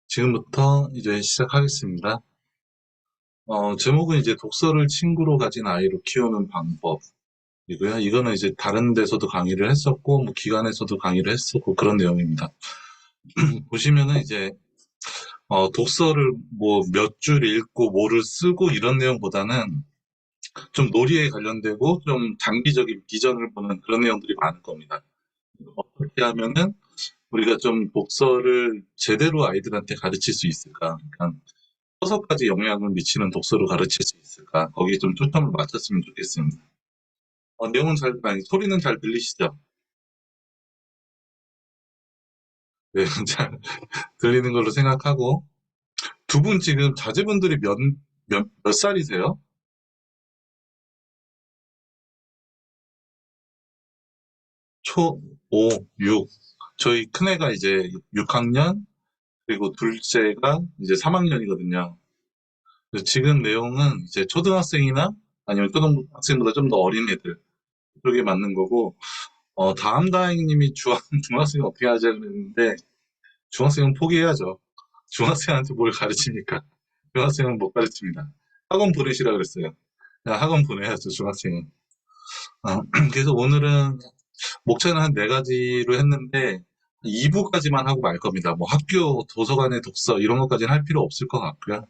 지금부터 이제 시작하겠습니다. 제목은 이제 독서를 친구로 가진 아이로 키우는 방법이고요. 이거는 이제 다른 데서도 강의를 했었고, 뭐 기관에서도 강의를 했었고, 그런 내용입니다. 보시면은 이제, 독서를 뭐 몇 줄 읽고 뭐를 쓰고 이런 내용보다는 좀 놀이에 관련되고 좀 장기적인 비전을 보는 그런 내용들이 많을 겁니다. 어떻게 하면은 우리가 좀 독서를 제대로 아이들한테 가르칠 수 있을까? 그러니까 서서까지 영향을 미치는 독서로 가르칠 수 있을까? 거기에 좀 초점을 맞췄으면 좋겠습니다. 내용은 아니, 소리는 잘 들리시죠? 네, 잘 들리는 걸로 생각하고. 두 분 지금 자제분들이 몇 살이세요? 초, 5, 6. 저희 큰애가 이제 6학년, 그리고 둘째가 이제 3학년이거든요. 지금 내용은 이제 초등학생이나 아니면 초등학생보다 좀 더 어린 애들, 그쪽에 맞는 거고, 다음 다행님이 중학생 어떻게 하자 그랬는데, 중학생은 포기해야죠. 중학생한테 뭘 가르칩니까? 중학생은 못 가르칩니다. 학원 보내시라 그랬어요. 그냥 학원 보내야죠, 중학생은. 그래서 오늘은 목차는 한 네 가지로 했는데, 2부까지만 하고 말 겁니다. 뭐 학교 도서관의 독서 이런 것까지는 할 필요 없을 것 같고요.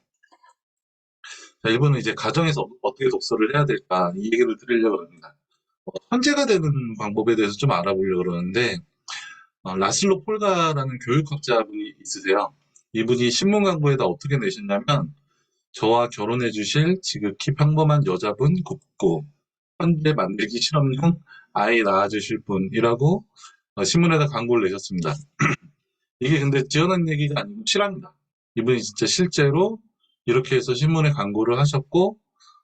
자, 1부는 이제 가정에서 어떻게 독서를 해야 될까 이 얘기를 드리려고 합니다. 천재가 되는 방법에 대해서 좀 알아보려고 그러는데, 라슬로 폴가라는 교육학자분이 있으세요. 이분이 신문 광고에다 어떻게 내셨냐면, 저와 결혼해 주실 지극히 평범한 여자분 굽고 현재 만들기 실험용 아이 낳아주실 분이라고 신문에다 광고를 내셨습니다. 이게 근데 지어낸 얘기가 아니고 실화입니다. 이분이 진짜 실제로 이렇게 해서 신문에 광고를 하셨고,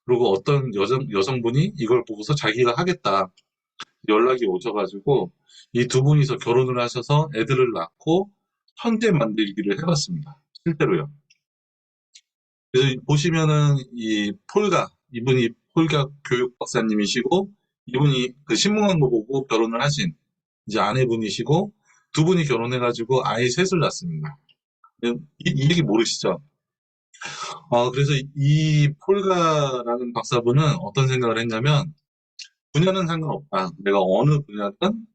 그리고 어떤 여성분이 이걸 보고서 자기가 하겠다 연락이 오셔가지고 이 두 분이서 결혼을 하셔서 애들을 낳고 현대 만들기를 해봤습니다. 실제로요. 그래서 보시면은 이 이분이 폴가 교육 박사님이시고, 이분이 그 신문 광고 보고 결혼을 하신 이제 아내분이시고, 두 분이 결혼해가지고 아이 셋을 낳습니다. 이 얘기 모르시죠? 그래서 이 폴가라는 박사분은 어떤 생각을 했냐면, 분야는 상관없다. 내가 어느 분야든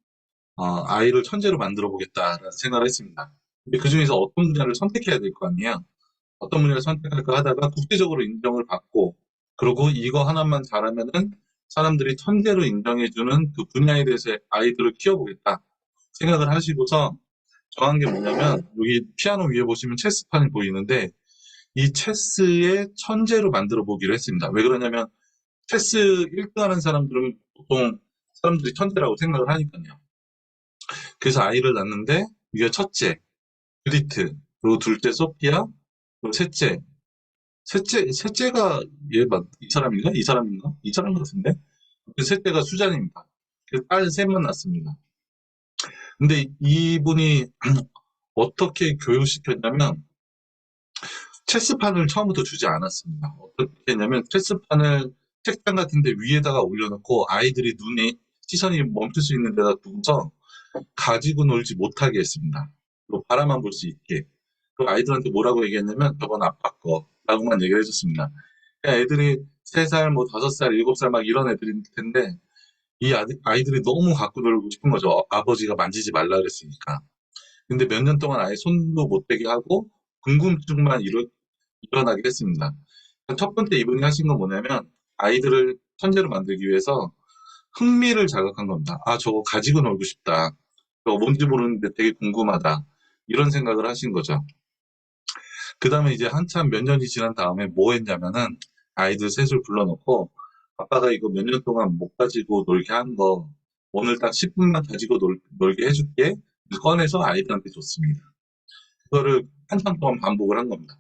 아이를 천재로 만들어 보겠다라는 생각을 했습니다. 근데 그 중에서 어떤 분야를 선택해야 될 거 아니에요? 어떤 분야를 선택할까 하다가 국제적으로 인정을 받고, 그리고 이거 하나만 잘하면은 사람들이 천재로 인정해주는 그 분야에 대해서 아이들을 키워보겠다 생각을 하시고서 정한 게 뭐냐면, 여기 피아노 위에 보시면 체스판이 보이는데 이 체스의 천재로 만들어 보기로 했습니다. 왜 그러냐면 체스 1등 하는 사람들은 보통 사람들이 천재라고 생각을 하니까요. 그래서 아이를 낳는데, 이게 첫째 주디트, 그리고 둘째 소피아, 그리고 셋째가 이 사람인가? 이 사람인가? 이 사람 같은데? 그 셋째가 수잔입니다. 그 딸 셋만 낳습니다. 근데 이분이 어떻게 교육시켰냐면, 체스판을 처음부터 주지 않았습니다. 어떻게 했냐면, 체스판을 책장 같은 데 위에다가 올려놓고 아이들이 시선이 멈출 수 있는 데다 두고서 가지고 놀지 못하게 했습니다. 그리고 바라만 볼 수 있게. 그 아이들한테 뭐라고 얘기했냐면, 저건 아빠 거라고만 얘기를 해줬습니다. 애들이 3살, 뭐 5살, 7살 막 이런 애들일 텐데, 이 아이들이 너무 갖고 놀고 싶은 거죠. 아버지가 만지지 말라 그랬으니까. 근데 몇 년 동안 아예 손도 못 대게 하고 궁금증만 일어나게 했습니다. 첫 번째 이분이 하신 건 뭐냐면, 아이들을 천재로 만들기 위해서 흥미를 자극한 겁니다. 아, 저거 가지고 놀고 싶다. 저거 뭔지 모르는데 되게 궁금하다. 이런 생각을 하신 거죠. 그 다음에 이제 한참 몇 년이 지난 다음에 뭐 했냐면은, 아이들 셋을 불러놓고, 아빠가 이거 몇 년 동안 못 가지고 놀게 한 거, 오늘 딱 10분만 가지고 놀게 해줄게. 꺼내서 아이들한테 줬습니다. 그거를 한참 동안 반복을 한 겁니다.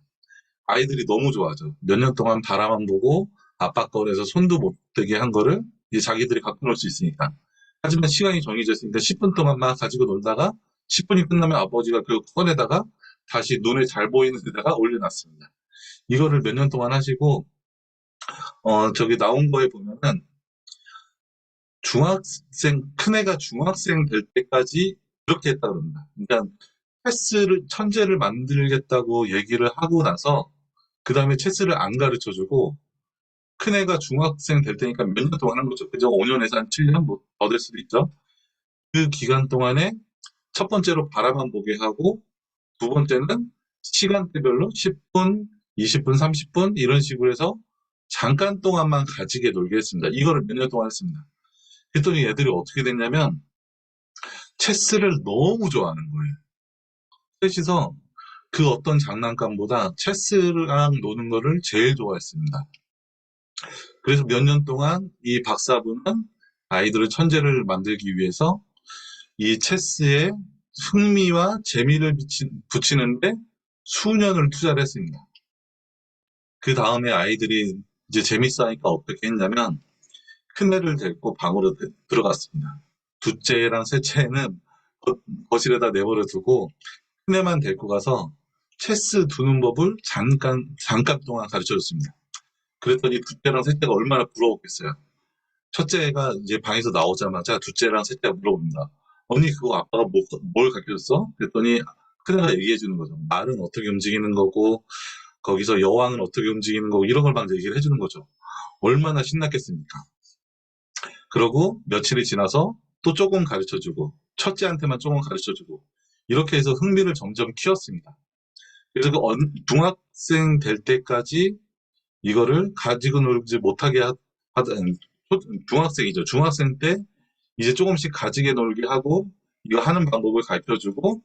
아이들이 너무 좋아하죠. 몇 년 동안 바라만 보고 아빠 꺼내서 손도 못 대게 한 거를 이제 자기들이 갖고 놀 수 있으니까. 하지만 시간이 정해져 있으니까 10분 동안 막 가지고 놀다가 10분이 끝나면 아버지가 그 꺼내다가 다시 눈에 잘 보이는 데다가 올려놨습니다. 이거를 몇 년 동안 하시고, 저기 나온 거에 보면은 큰애가 중학생 될 때까지 그렇게 했다 그럽니다. 그러니까 체스를 천재를 만들겠다고 얘기를 하고 나서 그 다음에 체스를 안 가르쳐주고 큰애가 중학생 될 때니까 몇 년 동안 하는 거죠. 그죠? 5년에서 한 7년 뭐 더 될 수도 있죠. 그 기간 동안에 첫 번째로 바라만 보게 하고 두 번째는 시간대별로 10분, 20분, 30분 이런 식으로 해서 잠깐 동안만 가지게 놀게 했습니다. 이거를 몇 년 동안 했습니다. 그랬더니 애들이 어떻게 됐냐면 체스를 너무 좋아하는 거예요. 셋이서 그 어떤 장난감보다 체스랑 노는 거를 제일 좋아했습니다. 그래서 몇 년 동안 이 박사분은 아이들을 천재를 만들기 위해서 이 체스에 흥미와 재미를 붙이는데 수년을 투자를 했습니다. 그 다음에 아이들이 이제 재밌어 하니까 어떻게 했냐면 큰애를 데리고 방으로 들어갔습니다. 둘째랑 셋째는 거실에다 내버려 두고 큰애만 데리고 가서 체스 두는 법을 잠깐 동안 가르쳐 줬습니다. 그랬더니 둘째랑 셋째가 얼마나 부러웠겠어요. 첫째가 이제 방에서 나오자마자 둘째랑 셋째가 물어봅니다. 언니 그거 아빠가 뭘 가르쳐줬어? 그랬더니 큰애가 얘기해 주는 거죠. 말은 어떻게 움직이는 거고 거기서 여왕은 어떻게 움직이는 거고 이런 걸 막 얘기를 해주는 거죠. 얼마나 신났겠습니까? 그러고 며칠이 지나서 또 조금 가르쳐주고 첫째한테만 조금 가르쳐주고 이렇게 해서 흥미를 점점 키웠습니다. 그래서 그 중학생 될 때까지 이거를 가지고 놀지 못하게 하던 중학생이죠. 중학생 때 이제 조금씩 가지게 놀게 하고 이거 하는 방법을 가르쳐주고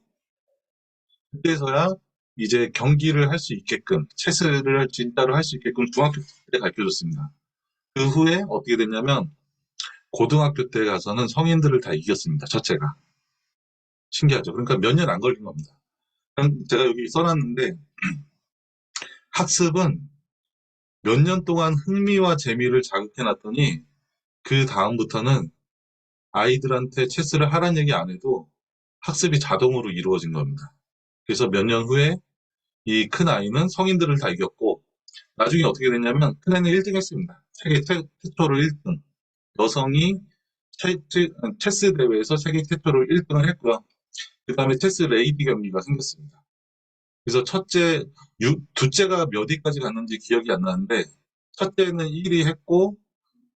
그때서야 이제 경기를 할 수 있게끔 체스를 진짜로 할 수 있게끔 중학교 때 가르쳐줬습니다. 그 후에 어떻게 됐냐면 고등학교 때 가서는 성인들을 다 이겼습니다. 첫째가. 신기하죠. 그러니까 몇 년 안 걸린 겁니다. 제가 여기 써놨는데 학습은 몇 년 동안 흥미와 재미를 자극해 놨더니 그 다음부터는 아이들한테 체스를 하라는 얘기 안 해도 학습이 자동으로 이루어진 겁니다. 그래서 몇 년 후에 이 큰 아이는 성인들을 다 이겼고 나중에 어떻게 됐냐면 큰 애는 1등 했습니다. 세계 최초로 1등. 여성이 체스 대회에서 세계 최초로 1등을 했고요. 그 다음에 체스 레이디 경기가 생겼습니다. 그래서 둘째가 몇 위까지 갔는지 기억이 안 나는데 첫째는 1위 했고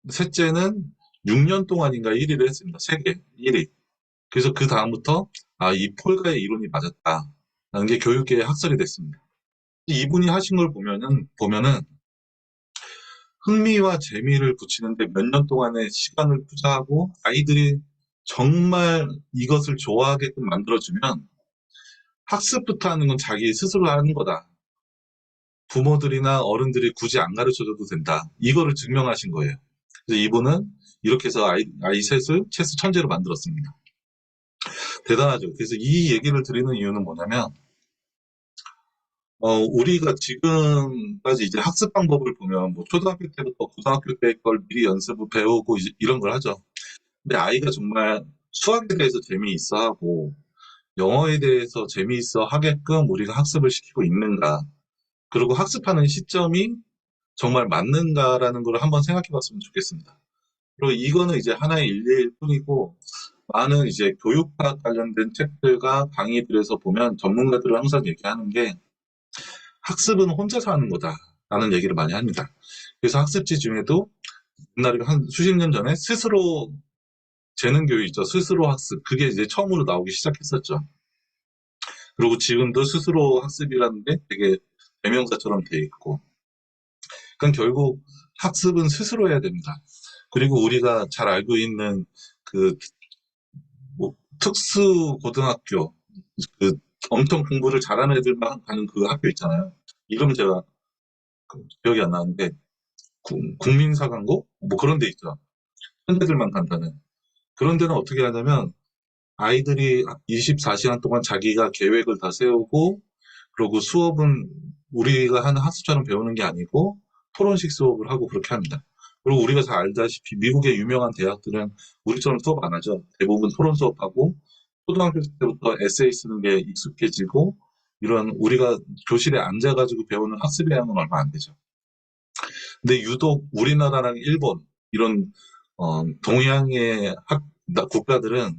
셋째는 6년 동안인가 1위를 했습니다. 세계 1위. 그래서 그 다음부터 이 폴가의 이론이 맞았다라는 게 교육계에 학설이 됐습니다. 이분이 하신 걸 보면은 흥미와 재미를 붙이는데 몇 년 동안의 시간을 투자하고 아이들이 정말 이것을 좋아하게끔 만들어주면 학습부터 하는 건 자기 스스로 하는 거다. 부모들이나 어른들이 굳이 안 가르쳐줘도 된다. 이거를 증명하신 거예요. 그래서 이분은 이렇게 해서 아이 셋을 체스 천재로 만들었습니다. 대단하죠. 그래서 이 얘기를 드리는 이유는 뭐냐면 우리가 지금까지 이제 학습 방법을 보면 뭐 초등학교 때부터 고등학교 때 걸 미리 연습을 배우고 이런 걸 하죠. 근데 아이가 정말 수학에 대해서 재미있어 하고 영어에 대해서 재미있어 하게끔 우리가 학습을 시키고 있는가. 그리고 학습하는 시점이 정말 맞는가라는 걸 한번 생각해 봤으면 좋겠습니다. 그리고 이거는 이제 하나의 일례일 뿐이고 많은 이제 교육학 관련된 책들과 강의들에서 보면 전문가들은 항상 얘기하는 게 학습은 혼자서 하는 거다라는 얘기를 많이 합니다. 그래서 학습지 중에도 옛날에 한 수십 년 전에 스스로 재능 교육 있죠. 스스로 학습. 그게 이제 처음으로 나오기 시작했었죠. 그리고 지금도 스스로 학습이라는 게 되게 대명사처럼 돼 있고. 그러니까 결국 학습은 스스로 해야 됩니다. 그리고 우리가 잘 알고 있는 그 뭐 특수 고등학교 그 엄청 공부를 잘하는 애들만 가는 그 학교 있잖아요. 이름 제가 기억이 안 나는데 국민사관고 뭐 그런 데 있죠. 현대들만 간다는. 그런 데는 어떻게 하냐면 아이들이 24시간 동안 자기가 계획을 다 세우고 그리고 수업은 우리가 하는 학습처럼 배우는 게 아니고 토론식 수업을 하고 그렇게 합니다. 그리고 우리가 잘 알다시피 미국의 유명한 대학들은 우리처럼 수업 안 하죠. 대부분 토론 수업하고 초등학교 때부터 에세이 쓰는 게 익숙해지고 이런 우리가 교실에 앉아가지고 배우는 학습의 양은 얼마 안 되죠. 근데 유독 우리나라랑 일본 이런 동양의 국가들은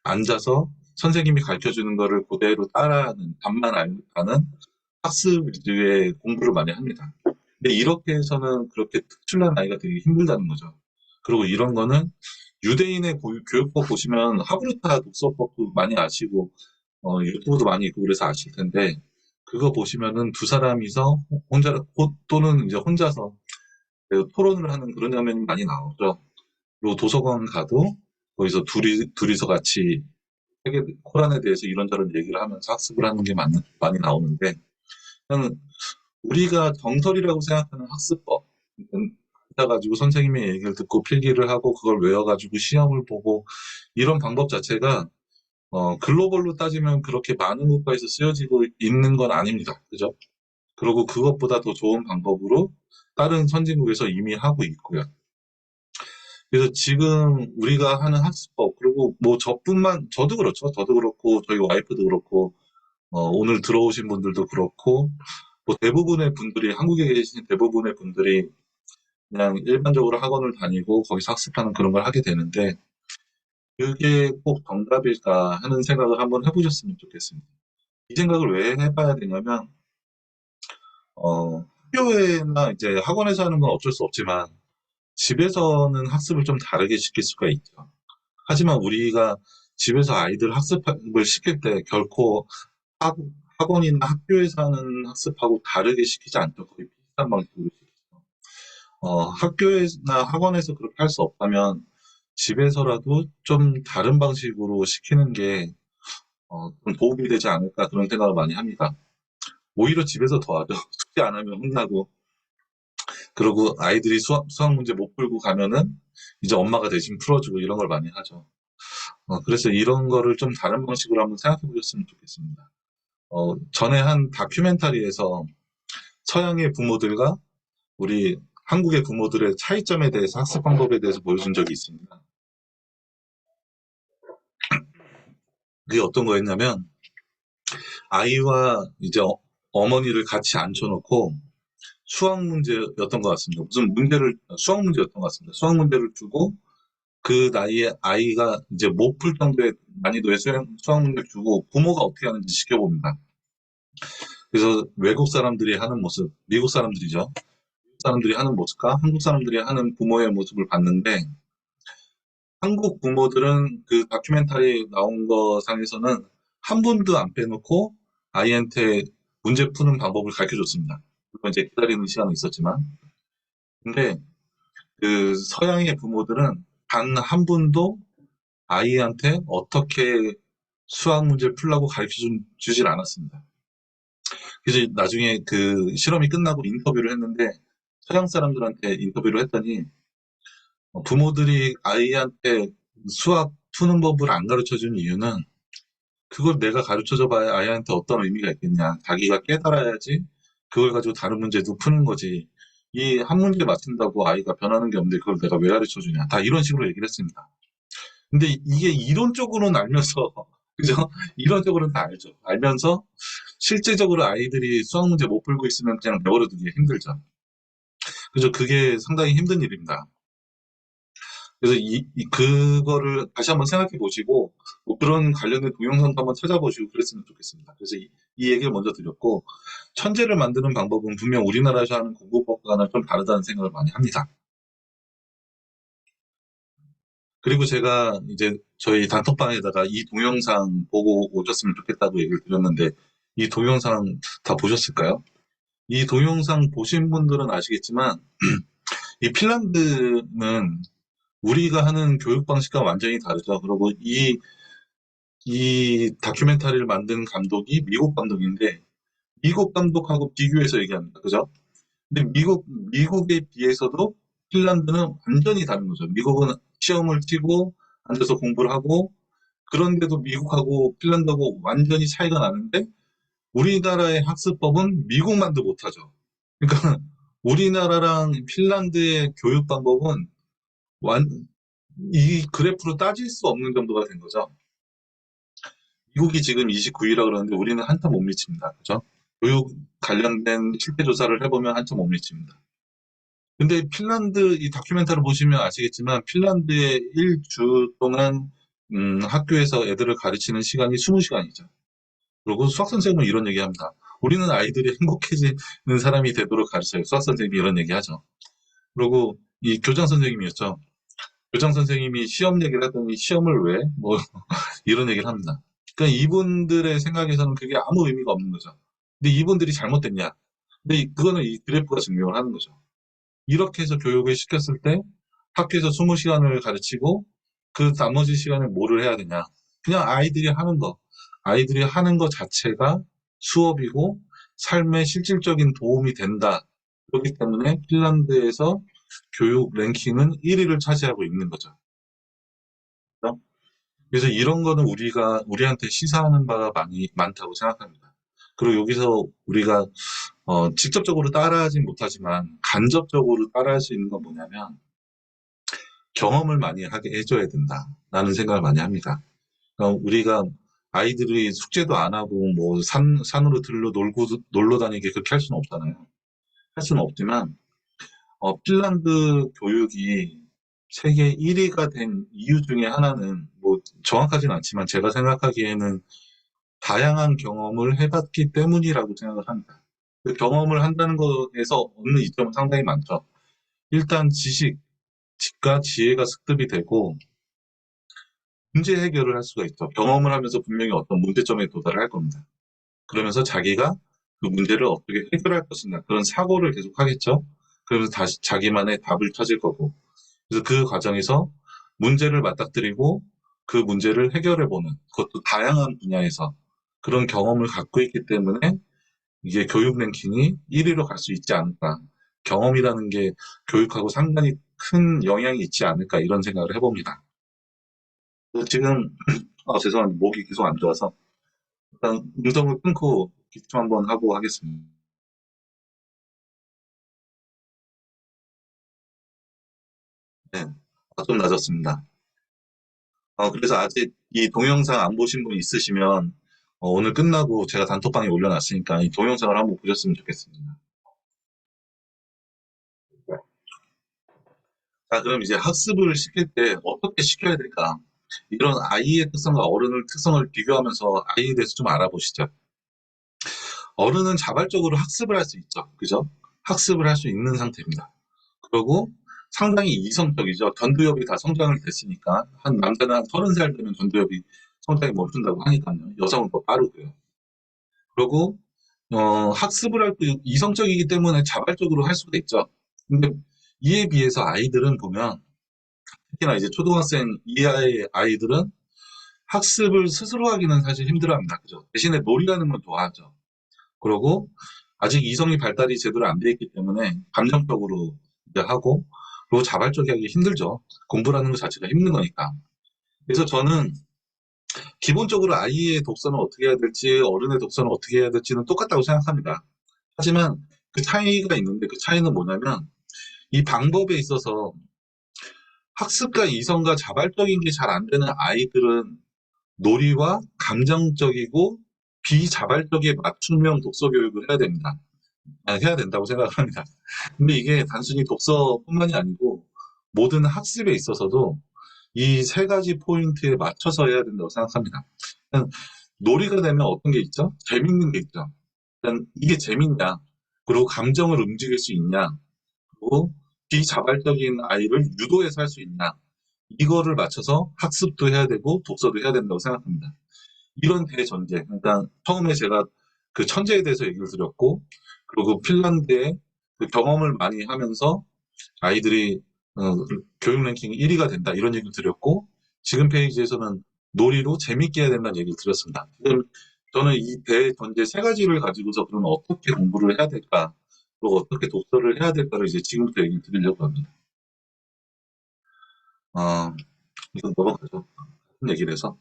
앉아서 선생님이 가르쳐 주는 거를 그대로 따라하는, 답만 아는 학습 위주의 공부를 많이 합니다. 근데 이렇게 해서는 그렇게 특출난 아이가 되게 힘들다는 거죠. 그리고 이런 거는 유대인의 교육법 보시면 하브루타 독서법도 많이 아시고 유튜브도 많이 있고 그래서 아실 텐데 그거 보시면은 두 사람이서 혼자 또는 이제 혼자서 토론을 하는 그런 장면이 많이 나오죠. 그리고 도서관 가도 거기서 둘이서 같이 코란에 대해서 이런저런 얘기를 하면서 학습을 하는 게 많이 나오는데 저는 우리가 정설이라고 생각하는 학습법 가지고 선생님의 얘기를 듣고 필기를 하고 그걸 외워가지고 시험을 보고 이런 방법 자체가 글로벌로 따지면 그렇게 많은 국가에서 쓰여지고 있는 건 아닙니다. 그죠? 그리고 그것보다 더 좋은 방법으로 다른 선진국에서 이미 하고 있고요. 그래서 지금 우리가 하는 학습법, 그리고 뭐 저도 그렇죠. 저도 그렇고, 저희 와이프도 그렇고, 오늘 들어오신 분들도 그렇고, 뭐 대부분의 분들이, 한국에 계신 대부분의 분들이 그냥 일반적으로 학원을 다니고 거기서 학습하는 그런 걸 하게 되는데, 그게 꼭 정답일까 하는 생각을 한번 해보셨으면 좋겠습니다. 이 생각을 왜 해봐야 되냐면, 학교에나 이제 학원에서 하는 건 어쩔 수 없지만, 집에서는 학습을 좀 다르게 시킬 수가 있죠. 하지만 우리가 집에서 아이들 학습을 시킬 때 결코 학, 학원이나 학교에서 하는 학습하고 다르게 시키지 않죠. 거의 비슷한 방식으로 시키죠. 학교나 학원에서 그렇게 할 수 없다면 집에서라도 좀 다른 방식으로 시키는 게 좀 도움이 되지 않을까 그런 생각을 많이 합니다. 오히려 집에서 더 하죠. 숙제 안 하면 혼나고 그러고 아이들이 수학 문제 못 풀고 가면은 이제 엄마가 대신 풀어주고 이런 걸 많이 하죠. 그래서 이런 거를 좀 다른 방식으로 한번 생각해 보셨으면 좋겠습니다. 전에 한 다큐멘터리에서 서양의 부모들과 우리 한국의 부모들의 차이점에 대해서 학습 방법에 대해서 보여준 적이 있습니다. 그게 어떤 거였냐면 아이와 이제 어머니를 같이 앉혀놓고 수학 문제였던 것 같습니다. 수학 문제였던 것 같습니다. 수학 문제를 주고 그 나이에 아이가 이제 못 풀 정도의 난이도의 수학 문제를 주고 부모가 어떻게 하는지 지켜봅니다. 그래서 외국 사람들이 하는 모습, 미국 사람들이죠. 미국 사람들이 하는 모습과 한국 사람들이 하는 부모의 모습을 봤는데 한국 부모들은 그 다큐멘터리 나온 거 상에서는 한 분도 안 빼놓고 아이한테 문제 푸는 방법을 가르쳐 줬습니다. 물론 이제 기다리는 시간은 있었지만. 근데 그 서양의 부모들은 단 한 분도 아이한테 어떻게 수학 문제를 풀라고 가르쳐 주질 않았습니다. 그래서 나중에 그 실험이 끝나고 인터뷰를 했는데 서양 사람들한테 인터뷰를 했더니 부모들이 아이한테 수학 푸는 법을 안 가르쳐 준 이유는 그걸 내가 가르쳐 줘봐야 아이한테 어떤 의미가 있겠냐. 자기가 깨달아야지 그걸 가지고 다른 문제도 푸는 거지. 이 한 문제 맞춘다고 아이가 변하는 게 없는데 그걸 내가 왜 가르쳐 주냐. 다 이런 식으로 얘기를 했습니다. 근데 이게 이론적으로는 알면서, 그죠? 이론적으로는 다 알죠. 알면서 실제적으로 아이들이 수학 문제 못 풀고 있으면 그냥 내버려 두기 힘들죠. 그죠? 그게 상당히 힘든 일입니다. 그래서 그거를 다시 한번 생각해 보시고, 뭐 그런 관련된 동영상도 한번 찾아보시고 그랬으면 좋겠습니다. 그래서 이 얘기를 먼저 드렸고, 천재를 만드는 방법은 분명 우리나라에서 하는 공부법과는 좀 다르다는 생각을 많이 합니다. 그리고 제가 이제 저희 단톡방에다가 이 동영상 보고 오셨으면 좋겠다고 얘기를 드렸는데, 이 동영상 다 보셨을까요? 이 동영상 보신 분들은 아시겠지만, 이 핀란드는 우리가 하는 교육 방식과 완전히 다르죠. 그리고 이 다큐멘터리를 만든 감독이 미국 감독인데, 미국 감독하고 비교해서 얘기합니다. 그죠? 근데 미국에 비해서도 핀란드는 완전히 다른 거죠. 미국은 시험을 치고 앉아서 공부를 하고, 그런데도 미국하고 핀란드하고 완전히 차이가 나는데, 우리나라의 학습법은 미국만도 못하죠. 그러니까 우리나라랑 핀란드의 교육 방법은 완, 이 그래프로 따질 수 없는 정도가 된 거죠. 미국이 지금 29위라 그러는데 우리는 한참 못 미칩니다. 그죠? 교육 관련된 실태 조사를 해보면 한참 못 미칩니다. 근데 핀란드 이 다큐멘터리 보시면 아시겠지만 핀란드에 1주 동안 학교에서 애들을 가르치는 시간이 20시간이죠. 그리고 수학 선생님은 이런 얘기합니다. 우리는 아이들이 행복해지는 사람이 되도록 가르쳐요. 수학 선생님이 이런 얘기하죠. 그리고 이 교장 선생님이었죠. 교장 선생님이 시험 얘기를 하더니 시험을 왜? 뭐 이런 얘기를 합니다. 그러니까 이분들의 생각에서는 그게 아무 의미가 없는 거죠. 근데 이분들이 잘못됐냐? 근데 그거는 이 그래프가 증명을 하는 거죠. 이렇게 해서 교육을 시켰을 때 학교에서 20시간을 가르치고 그 나머지 시간에 뭐를 해야 되냐? 그냥 아이들이 하는 거 자체가 수업이고 삶에 실질적인 도움이 된다. 그렇기 때문에 핀란드에서 교육 랭킹은 1위를 차지하고 있는 거죠. 그죠? 그래서 이런 거는 우리한테 시사하는 바가 많다고 생각합니다. 그리고 여기서 우리가 직접적으로 따라하진 못하지만 간접적으로 따라할 수 있는 건 뭐냐면 경험을 많이 하게 해줘야 된다라는 생각을 많이 합니다. 그러니까 우리가 아이들이 숙제도 안 하고 뭐 산으로 들러 놀러 다니게 그렇게 할 수는 없잖아요. 할 수는 없지만 핀란드 교육이 세계 1위가 된 이유 중에 하나는 뭐 정확하진 않지만 제가 생각하기에는 다양한 경험을 해봤기 때문이라고 생각을 합니다. 그 경험을 한다는 거에서 얻는 이점은 상당히 많죠. 일단 지식과 지혜가 습득이 되고 문제 해결을 할 수가 있죠. 경험을 하면서 분명히 어떤 문제점에 도달을 할 겁니다. 그러면서 자기가 그 문제를 어떻게 해결할 것인가 그런 사고를 계속 하겠죠. 그러면서 다시 자기만의 답을 찾을 거고. 그래서 그 과정에서 문제를 맞닥뜨리고 그 문제를 해결해 보는 그것도 다양한 분야에서 그런 경험을 갖고 있기 때문에 이게 교육 랭킹이 1위로 갈 수 있지 않을까. 경험이라는 게 교육하고 상당히 큰 영향이 있지 않을까 이런 생각을 해봅니다. 지금 죄송한데 목이 계속 안 좋아서 일단 음성을 끊고 기침 한번 하고 하겠습니다. 네, 좀 낮았습니다. 그래서 아직 이 동영상 안 보신 분 있으시면 오늘 끝나고 제가 단톡방에 올려놨으니까 이 동영상을 한번 보셨으면 좋겠습니다. 자, 그럼 이제 학습을 시킬 때 어떻게 시켜야 될까? 이런 아이의 특성과 어른의 특성을 비교하면서 아이에 대해서 좀 알아보시죠. 어른은 자발적으로 학습을 할 수 있죠. 그죠? 학습을 할 수 있는 상태입니다. 그리고 상당히 이성적이죠. 전두엽이 다 성장을 됐으니까 한 남자는 한 30살 되면 전두엽이 성장이 멈춘다고 하니까요. 여성은 더 빠르고요. 그리고 학습을 할 때 이성적이기 때문에 자발적으로 할 수가 있죠. 근데 이에 비해서 아이들은 보면 특히나 이제 초등학생 이하의 아이들은 학습을 스스로 하기는 사실 힘들어합니다. 그죠? 대신에 놀이하는 건 좋아하죠. 그리고 아직 이성이 발달이 제대로 안 돼 있기 때문에 감정적으로 이제 하고 그리고 자발적이 하기 힘들죠. 공부라는 것 자체가 힘든 거니까. 그래서 저는 기본적으로 아이의 독서는 어떻게 해야 될지 어른의 독서는 어떻게 해야 될지는 똑같다고 생각합니다. 하지만 그 차이가 있는데 그 차이는 뭐냐면 이 방법에 있어서 학습과 이성과 자발적인 게 잘 안 되는 아이들은 놀이와 감정적이고 비자발적인 맞춤형 독서 교육을 해야 됩니다. 해야 된다고 생각을 합니다. 근데 이게 단순히 독서뿐만이 아니고 모든 학습에 있어서도 이 세 가지 포인트에 맞춰서 해야 된다고 생각합니다. 일단 놀이가 되면 어떤 게 있죠? 재밌는 게 있죠. 일단 이게 재밌냐, 그리고 감정을 움직일 수 있냐, 그리고 비자발적인 아이를 유도해서 할 수 있냐, 이거를 맞춰서 학습도 해야 되고 독서도 해야 된다고 생각합니다. 이런 대전제, 그러니까 처음에 제가 그 천재에 대해서 얘기를 드렸고, 그리고 핀란드의 그 경험을 많이 하면서 아이들이 교육 랭킹 1위가 된다 이런 얘기를 드렸고, 지금 페이지에서는 놀이로 재밌게 해야 된다는 얘기를 드렸습니다. 지금 저는 이 대전제 세 가지를 가지고서 그러면 어떻게 공부를 해야 될까, 그리고 어떻게 독서를 해야 될까를 이제 지금부터 얘기를 드리려고 합니다. 어, 이건 넘어가죠. 무슨 얘기를 해서.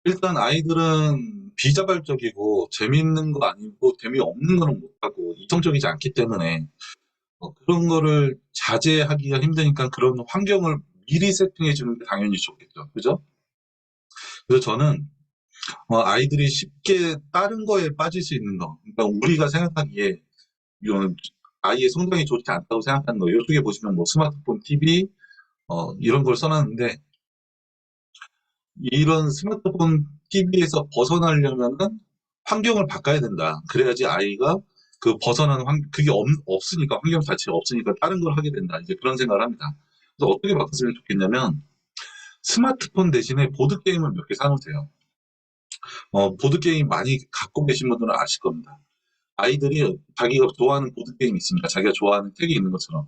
일단 아이들은 비자발적이고 재미있는 거 아니고 재미없는 거는 못하고 이성적이지 않기 때문에 그런 거를 자제하기가 힘드니까 그런 환경을 미리 세팅해 주는 게 당연히 좋겠죠. 그죠? 그래서 저는 아이들이 쉽게 다른 거에 빠질 수 있는 거. 그러니까 우리가 생각하기에 이런 아이의 성장이 좋지 않다고 생각하는 거. 이쪽에 보시면 뭐 스마트폰, TV 이런 걸 써놨는데 이런 스마트폰 TV에서 벗어나려면은 환경을 바꿔야 된다. 그래야지 아이가 그 벗어나는 그게 없으니까, 환경 자체가 없으니까 다른 걸 하게 된다. 이제 그런 생각을 합니다. 그래서 어떻게 바꿨으면 좋겠냐면, 스마트폰 대신에 보드게임을 몇 개 사놓으세요. 보드게임 많이 갖고 계신 분들은 아실 겁니다. 아이들이 자기가 좋아하는 보드게임이 있습니다. 자기가 좋아하는 책이 있는 것처럼.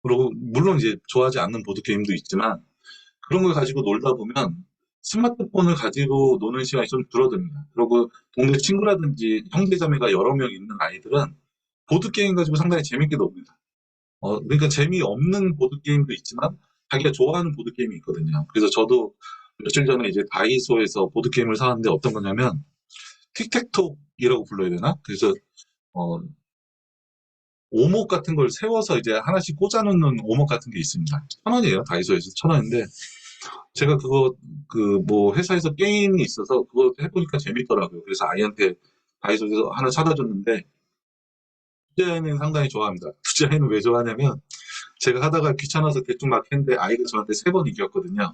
그리고 물론 이제 좋아하지 않는 보드게임도 있지만, 그런 걸 가지고 놀다 보면 스마트폰을 가지고 노는 시간이 좀 줄어듭니다. 그리고 동네 친구라든지 형제자매가 여러 명 있는 아이들은 보드게임 가지고 상당히 재밌게 놉니다. 그러니까 재미없는 보드게임도 있지만 자기가 좋아하는 보드게임이 있거든요. 그래서 저도 며칠 전에 이제 다이소에서 보드게임을 사왔는데 어떤 거냐면 틱택톡이라고 불러야 되나? 그래서 어, 오목 같은 걸 세워서 이제 하나씩 꽂아놓는 오목 같은 게 있습니다. 1,000원이에요. 다이소에서 1,000원인데 제가 그거 그 뭐 회사에서 게임이 있어서 그거 해보니까 재밌더라고요. 그래서 아이한테 다이소에서 하나 사다 줬는데 투자에는 상당히 좋아합니다. 투자에는 왜 좋아하냐면 제가 하다가 귀찮아서 대충 막 했는데 아이가 저한테 3번 이겼거든요.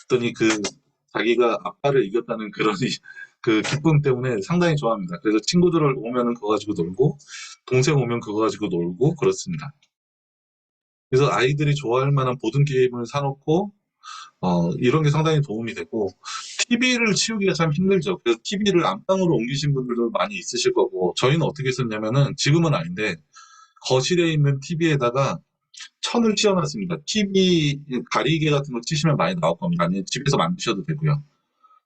그랬더니 자기가 아빠를 이겼다는 그런 그 기쁨 때문에 상당히 좋아합니다. 그래서 친구들 오면은 그거 가지고 놀고 동생 오면 그거 가지고 놀고 그렇습니다. 그래서 아이들이 좋아할 만한 모든 게임을 사놓고 이런 게 상당히 도움이 되고, TV를 치우기가 참 힘들죠. 그래서 TV를 안방으로 옮기신 분들도 많이 있으실 거고, 저희는 어떻게 썼냐면은, 지금은 아닌데, 거실에 있는 TV에다가 천을 씌워놨습니다. TV 가리개 같은 거 치시면 많이 나올 겁니다. 아니면 집에서 만드셔도 되고요.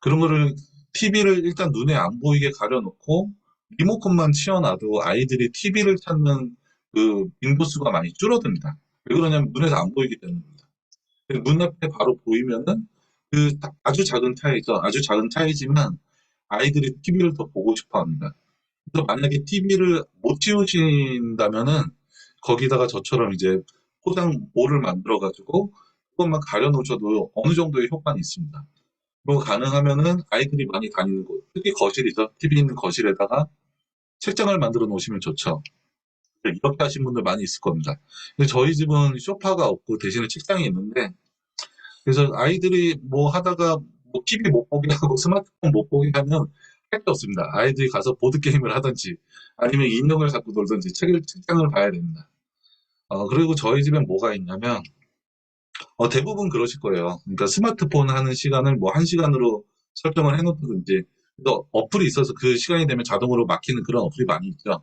그런 거를, TV를 일단 눈에 안 보이게 가려놓고, 리모컨만 치워놔도 아이들이 TV를 찾는 그 빈도수가 많이 줄어듭니다. 왜 그러냐면 눈에서 안 보이기 때문입니다. 눈앞에 바로 보이면은 아주 작은 차이죠. 아주 작은 차이지만 아이들이 TV를 더 보고 싶어 합니다. 그래서 만약에 TV를 못 치우신다면은 거기다가 저처럼 이제 포장모를 만들어 가지고 그것만 가려 놓으셔도 어느 정도의 효과는 있습니다. 그리고 가능하면은 아이들이 많이 다니는 곳, 특히 거실이죠. TV 있는 거실에다가 책장을 만들어 놓으시면 좋죠. 이렇게 하신 분들 많이 있을 겁니다. 근데 저희 집은 소파가 없고 대신에 책장이 있는데 그래서 아이들이 뭐 하다가 뭐 TV 못 보게 하고 스마트폰 못 보게 하면 할 게 없습니다. 아이들이 가서 보드게임을 하든지 아니면 인형을 갖고 놀든지 책장을 봐야 됩니다. 그리고 저희 집엔 뭐가 있냐면 대부분 그러실 거예요. 그러니까 스마트폰 하는 시간을 뭐 1시간으로 설정을 해놓든지 또 어플이 있어서 그 시간이 되면 자동으로 막히는 그런 어플이 많이 있죠.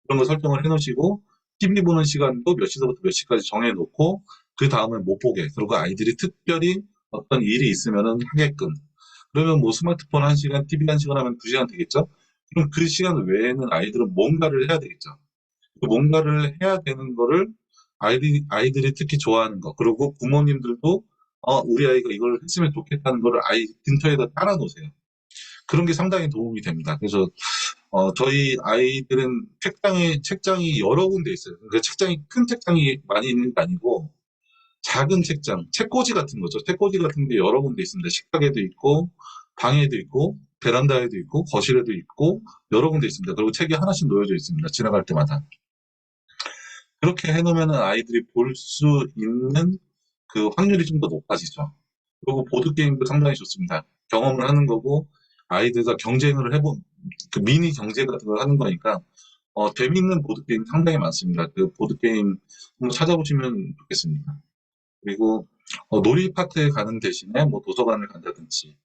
그런 거 설정을 해놓으시고 TV 보는 시간도 몇 시서부터 몇 시까지 정해놓고 그 다음은 못 보게. 그리고 아이들이 특별히 어떤 일이 있으면은 하게끔. 그러면 뭐 스마트폰 1시간, TV 1시간 하면 2시간 되겠죠? 그럼 그 시간 외에는 아이들은 뭔가를 해야 되겠죠. 그 뭔가를 해야 되는 거를 아이들이 특히 좋아하는 거. 그리고 부모님들도 우리 아이가 이걸 했으면 좋겠다는 거를 아이 근처에다 따라 놓으세요. 그런 게 상당히 도움이 됩니다. 그래서 저희 아이들은 책장이 여러 군데 있어요. 그러니까 큰 책장이 많이 있는 게 아니고, 작은 책장, 책꽂이 같은 거죠. 책꽂이 같은 게 여러 군데 있습니다. 식탁에도 있고, 방에도 있고, 베란다에도 있고, 거실에도 있고, 여러 군데 있습니다. 그리고 책이 하나씩 놓여져 있습니다. 지나갈 때마다. 그렇게 해놓으면 아이들이 볼 수 있는 그 확률이 좀 더 높아지죠. 그리고 보드게임도 상당히 좋습니다. 경험을 하는 거고, 아이들과 경쟁을 그 미니 경제 같은 걸 하는 거니까, 재밌는 보드게임 상당히 많습니다. 그 보드게임 한번 찾아보시면 좋겠습니다. 그리고 놀이파크에 가는 대신에 뭐 도서관을 간다든지,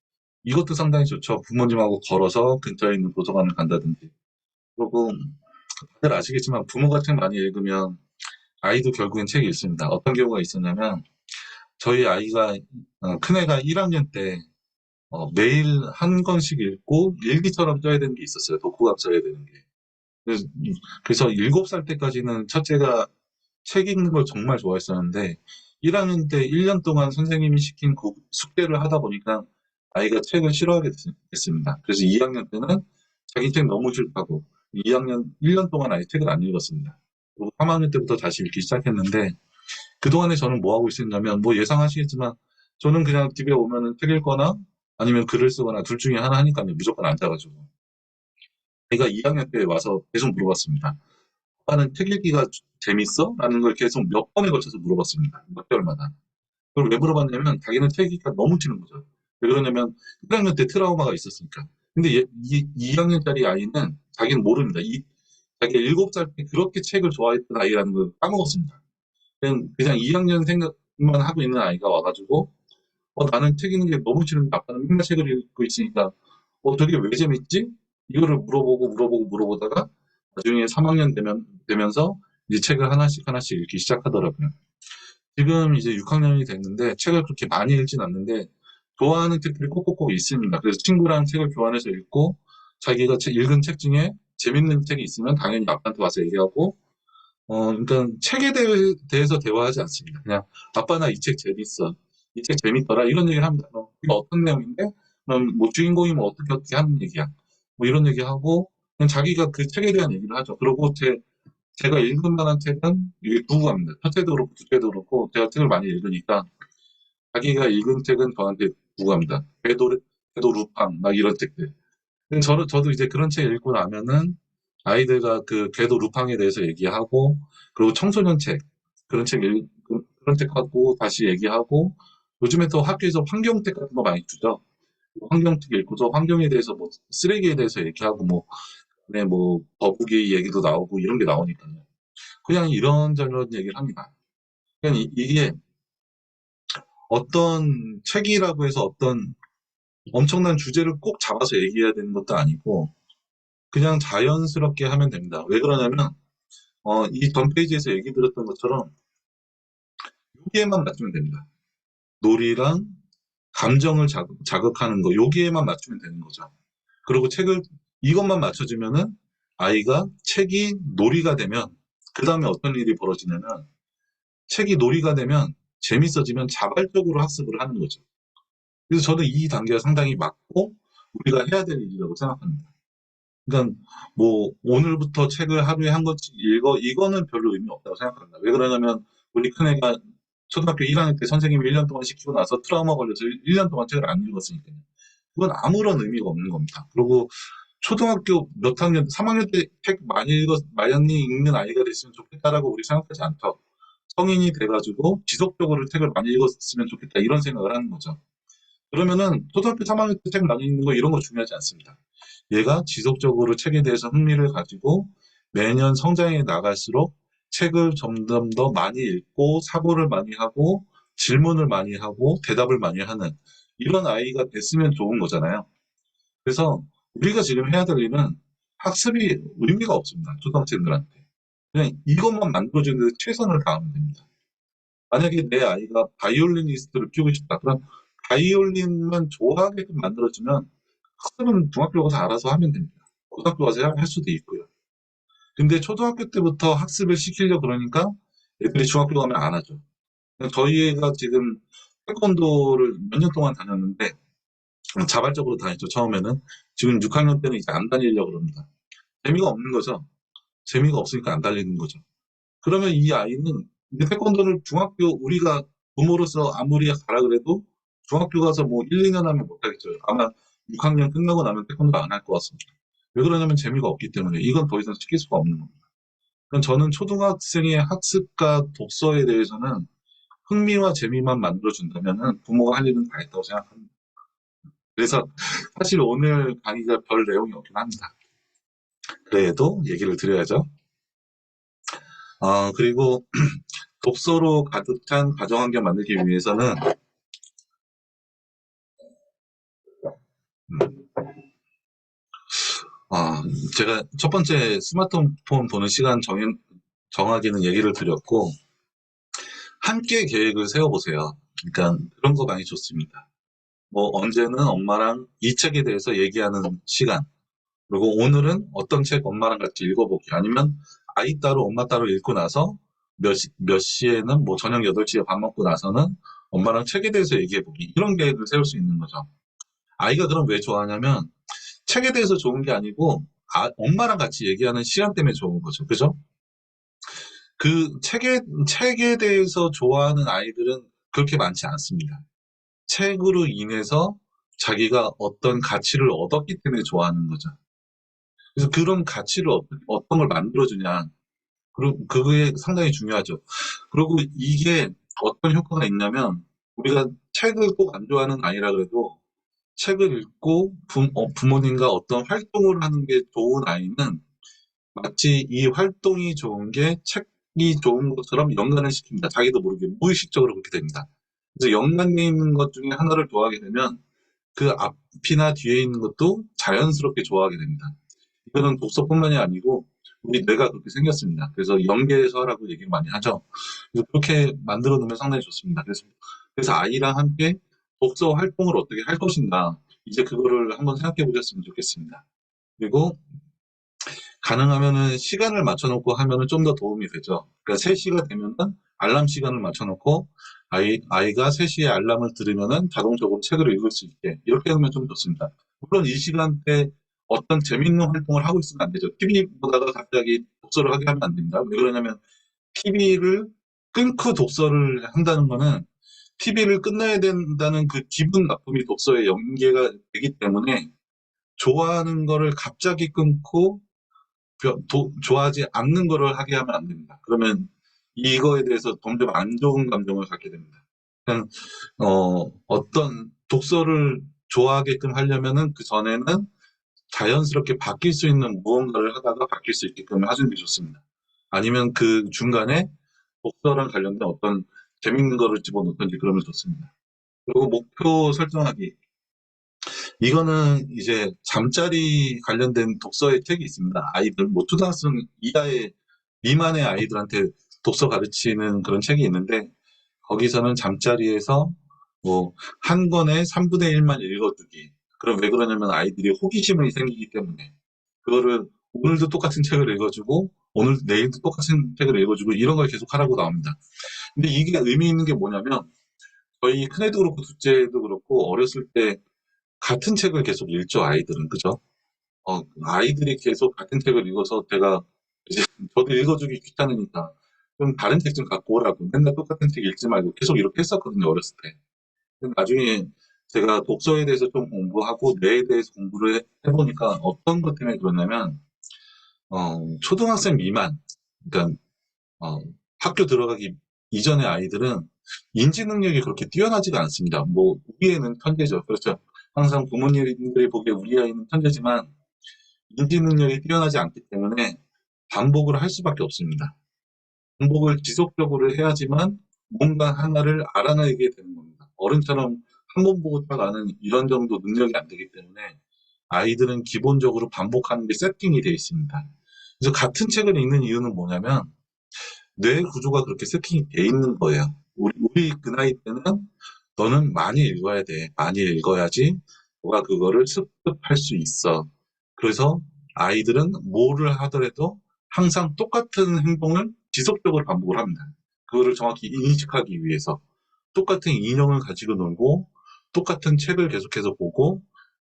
이것도 상당히 좋죠. 부모님하고 걸어서 근처에 있는 도서관을 간다든지. 그리고 다들 아시겠지만 부모가 책 많이 읽으면 아이도 결국엔 책이 읽습니다. 어떤 경우가 있었냐면, 저희 아이가, 큰애가 1학년 때 매일 한 권씩 읽고 일기처럼 써야 되는 게 있었어요. 독후감 써야 되는 게. 그래서, 그래서 7살 때까지는 첫째가 책 읽는 걸 정말 좋아했었는데 1학년 때 1년 동안 선생님이 시킨 그 숙제를 하다 보니까 아이가 책을 싫어하게 됐습니다. 그래서 2학년 때는 자기 책 너무 싫다고 1년 동안 아예 책을 안 읽었습니다. 그리고 3학년 때부터 다시 읽기 시작했는데 그동안에 저는 뭐 하고 있었냐면 뭐 예상하시겠지만 저는 그냥 집에 오면은 책 읽거나 아니면 글을 쓰거나 둘 중에 하나 하니까요. 무조건 앉아가지고. 제가 2학년 때 와서 계속 물어봤습니다. 아빠는 책 읽기가 재밌어? 라는 걸 계속 몇 번에 걸쳐서 물어봤습니다. 몇 개월마다. 그걸 왜 물어봤냐면 자기는 책 읽기가 너무 싫은 거죠. 왜 그러냐면 1학년 때 트라우마가 있었으니까. 근데 2학년짜리 아이는 자기는 모릅니다. 자기가 7살 때 그렇게 책을 좋아했던 아이라는 걸 까먹었습니다. 그냥 2학년 생각만 하고 있는 아이가 와가지고 나는 책 읽는 게 너무 싫은데 아빠는 맨날 책을 읽고 있으니까 저게 왜 재밌지? 이거를 물어보다가 나중에 3학년 되면서 이제 책을 하나씩 하나씩 읽기 시작하더라고요. 지금 이제 6학년이 됐는데 책을 그렇게 많이 읽진 않는데 좋아하는 책들이 꼭꼭꼭 있습니다. 그래서 친구랑 책을 교환해서 읽고 자기가 읽은 책 중에 재밌는 책이 있으면 당연히 아빠한테 와서 얘기하고 그러니까 책에 대해서 대화하지 않습니다. 그냥 아빠 나 이 책 재밌어. 이 책 재밌더라. 이런 얘기를 합니다. 이거 어떤 내용인데? 그럼 뭐 주인공이 뭐 어떻게 하는 얘기야. 뭐 이런 얘기하고 그냥 자기가 그 책에 대한 얘기를 하죠. 그리고 제가 읽을 만한 책은 이게 두 갑니다. 첫째도 그렇고 둘째도 그렇고 제가 책을 많이 읽으니까 자기가 읽은 책은 저한테 구갑니다. 궤도 루팡 막 이런 책들. 근데 저도 이제 그런 책 읽고 나면은 아이들과 그 궤도 루팡에 대해서 얘기하고 그리고 청소년 책 그런 책 갖고 다시 얘기하고 요즘에 또 학교에서 환경책 같은 거 많이 주죠. 환경책 읽고서 환경에 대해서 뭐 쓰레기에 대해서 얘기하고 뭐 네, 뭐 거북이 얘기도 나오고 이런 게 나오니까요. 그냥 이런저런 얘기를 합니다. 그냥 이게 어떤 책이라고 해서 어떤 엄청난 주제를 꼭 잡아서 얘기해야 되는 것도 아니고 그냥 자연스럽게 하면 됩니다. 왜 그러냐면 이 전 페이지에서 얘기 드렸던 것처럼 여기에만 맞추면 됩니다. 놀이랑 감정을 자극하는 거 여기에만 맞추면 되는 거죠. 그리고 이것만 맞춰주면은 아이가 책이 놀이가 되면 그 다음에 어떤 일이 벌어지냐면 책이 놀이가 되면 재밌어지면 자발적으로 학습을 하는 거죠. 그래서 저는 이 단계가 상당히 맞고 우리가 해야 될 일이라고 생각합니다. 그러니까 뭐 오늘부터 책을 하루에 한 권씩 읽어 이거는 별로 의미 없다고 생각합니다. 왜 그러냐면 우리 큰애가 초등학교 1학년 때 선생님이 1년 동안 시키고 나서 트라우마 걸려서 1년 동안 책을 안 읽었으니까요. 그건 아무런 의미가 없는 겁니다. 그리고 초등학교 몇 학년, 3학년 때 책 많이 읽는 아이가 됐으면 좋겠다라고 우리 생각하지 않죠. 성인이 돼가지고 지속적으로 책을 많이 읽었으면 좋겠다 이런 생각을 하는 거죠. 그러면은 초등학교 3학년 때 책 많이 읽는 거 이런 거 중요하지 않습니다. 얘가 지속적으로 책에 대해서 흥미를 가지고 매년 성장해 나갈수록 책을 점점 더 많이 읽고 사고를 많이 하고 질문을 많이 하고 대답을 많이 하는 이런 아이가 됐으면 좋은 거잖아요. 그래서 우리가 지금 해야 될 일은 학습이 의미가 없습니다. 초등학생들한테. 그냥 이것만 만들어주는 데 최선을 다하면 됩니다. 만약에 내 아이가 바이올리니스트를 키우고 싶다. 그럼 바이올린만 좋아하게끔 만들어주면 학습은 중학교 가서 알아서 하면 됩니다. 고등학교 가서 할 수도 있고요. 근데 초등학교 때부터 학습을 시키려고 그러니까 애들이 중학교 가면 안 하죠. 저희 애가 지금 태권도를 몇 년 동안 다녔는데 자발적으로 다녔죠. 처음에는. 지금 6학년 때는 이제 안 다니려고 그럽니다. 재미가 없는 거죠. 재미가 없으니까 안 달리는 거죠. 그러면 이 아이는 이제 태권도를 우리가 부모로서 아무리 가라 그래도 중학교 가서 뭐 1, 2년 하면 못하겠죠. 아마 6학년 끝나고 나면 태권도 안 할 것 같습니다. 왜 그러냐면 재미가 없기 때문에 이건 더 이상 시킬 수가 없는 겁니다. 그럼 저는 초등학생의 학습과 독서에 대해서는 흥미와 재미만 만들어준다면 부모가 할 일은 다 했다고 생각합니다. 그래서 사실 오늘 강의가 별 내용이 없긴 합니다. 그래도 얘기를 드려야죠. 그리고 독서로 가득 찬 가정환경 만들기 위해서는 음, 제가 첫 번째 스마트폰 보는 시간 정하기는 얘기를 드렸고 함께 계획을 세워보세요. 그러니까 그런 거 많이 좋습니다. 뭐 언제는 엄마랑 이 책에 대해서 얘기하는 시간 그리고 오늘은 어떤 책 엄마랑 같이 읽어보기 아니면 아이 따로 엄마 따로 읽고 나서 몇 시에는 뭐 저녁 8시에 밥 먹고 나서는 엄마랑 책에 대해서 얘기해보기 이런 계획을 세울 수 있는 거죠. 아이가 그럼 왜 좋아하냐면 책에 대해서 좋은 게 아니고 엄마랑 같이 얘기하는 시간 때문에 좋은 거죠. 그죠? 그 책에 대해서 좋아하는 아이들은 그렇게 많지 않습니다. 책으로 인해서 자기가 어떤 가치를 얻었기 때문에 좋아하는 거죠. 그래서 그런 가치를 어떤 걸 만들어주냐. 그리고 그게 상당히 중요하죠. 그리고 이게 어떤 효과가 있냐면 우리가 책을 꼭 안 좋아하는 아이라 그래도 책을 읽고 부모님과 어떤 활동을 하는 게 좋은 아이는 마치 이 활동이 좋은 게 책이 좋은 것처럼 연관을 시킵니다. 자기도 모르게 무의식적으로 그렇게 됩니다. 그래서 연관돼 있는 것 중에 하나를 좋아하게 되면 그 앞이나 뒤에 있는 것도 자연스럽게 좋아하게 됩니다. 이거는 독서뿐만이 아니고 우리 뇌가 그렇게 생겼습니다. 그래서 연계해서라고 얘기를 많이 하죠. 그래서 그렇게 만들어 놓으면 상당히 좋습니다. 그래서 아이랑 함께 독서 활동을 어떻게 할 것인가 이제 그거를 한번 생각해 보셨으면 좋겠습니다. 그리고 가능하면은 시간을 맞춰놓고 하면은 좀 더 도움이 되죠. 그러니까 3시가 되면은 알람 시간을 맞춰놓고 아이가 3시에 알람을 들으면은 자동적으로 책을 읽을 수 있게 이렇게 하면 좀 좋습니다. 물론 이 시간대 어떤 재밌는 활동을 하고 있으면 안 되죠. TV 보다가 갑자기 독서를 하게 하면 안 됩니다. 왜 그러냐면 TV를 끊고 독서를 한다는 거는 TV를 끝내야 된다는 그 기분 나쁨이 독서에 연계가 되기 때문에 좋아하는 거를 갑자기 끊고 좋아하지 않는 거를 하게 하면 안 됩니다. 그러면 이거에 대해서 점점 안 좋은 감정을 갖게 됩니다. 그냥 어떤 독서를 좋아하게끔 하려면은 그 전에는 자연스럽게 바뀔 수 있는 무언가를 하다가 바뀔 수 있게끔 하시는 게 좋습니다. 아니면 그 중간에 독서랑 관련된 어떤 재밌는 거를 집어넣든지 그러면 좋습니다. 그리고 목표 설정하기. 이거는 이제 잠자리 관련된 독서의 책이 있습니다. 아이들, 뭐 초등학생 이하의 미만의 아이들한테 독서 가르치는 그런 책이 있는데 거기서는 잠자리에서 뭐 한 권에 3분의 1만 읽어주기. 그럼 왜 그러냐면 아이들이 호기심이 생기기 때문에 그거를 오늘도 똑같은 책을 읽어주고 오늘 내일도 똑같은 책을 읽어주고 이런 걸 계속 하라고 나옵니다. 근데 이게 의미 있는 게 뭐냐면 저희 큰애도 그렇고 둘째도 그렇고 어렸을 때 같은 책을 계속 읽죠, 아이들은. 그죠? 아이들이 계속 같은 책을 읽어서 제가 이제 저도 읽어주기 귀찮으니까 좀 다른 책 좀 갖고 오라고 맨날 똑같은 책 읽지 말고 계속 이렇게 했었거든요, 어렸을 때. 근데 나중에 제가 독서에 대해서 좀 공부하고 뇌에 대해서 공부를 해보니까 어떤 것 때문에 그러냐면 초등학생 미만, 그러니까 어, 학교 들어가기 이전의 아이들은 인지 능력이 그렇게 뛰어나지가 않습니다. 뭐 우리 애는 천재죠. 그렇죠. 항상 부모님들이 보기에 우리 아이는 천재지만 인지 능력이 뛰어나지 않기 때문에 반복을 할 수밖에 없습니다. 반복을 지속적으로 해야지만 뭔가 하나를 알아내게 되는 겁니다. 어른처럼 한 번 보고 딱 아는 이런 정도 능력이 안 되기 때문에 아이들은 기본적으로 반복하는 게 세팅이 되어 있습니다. 그래서 같은 책을 읽는 이유는 뭐냐면 뇌 구조가 그렇게 세팅이 돼 있는 거예요. 우리 그 나이 때는 너는 많이 읽어야 돼. 많이 읽어야지 너가 그거를 습득할 수 있어. 그래서 아이들은 뭐를 하더라도 항상 똑같은 행동을 지속적으로 반복을 합니다. 그거를 정확히 인식하기 위해서 똑같은 인형을 가지고 놀고 똑같은 책을 계속해서 보고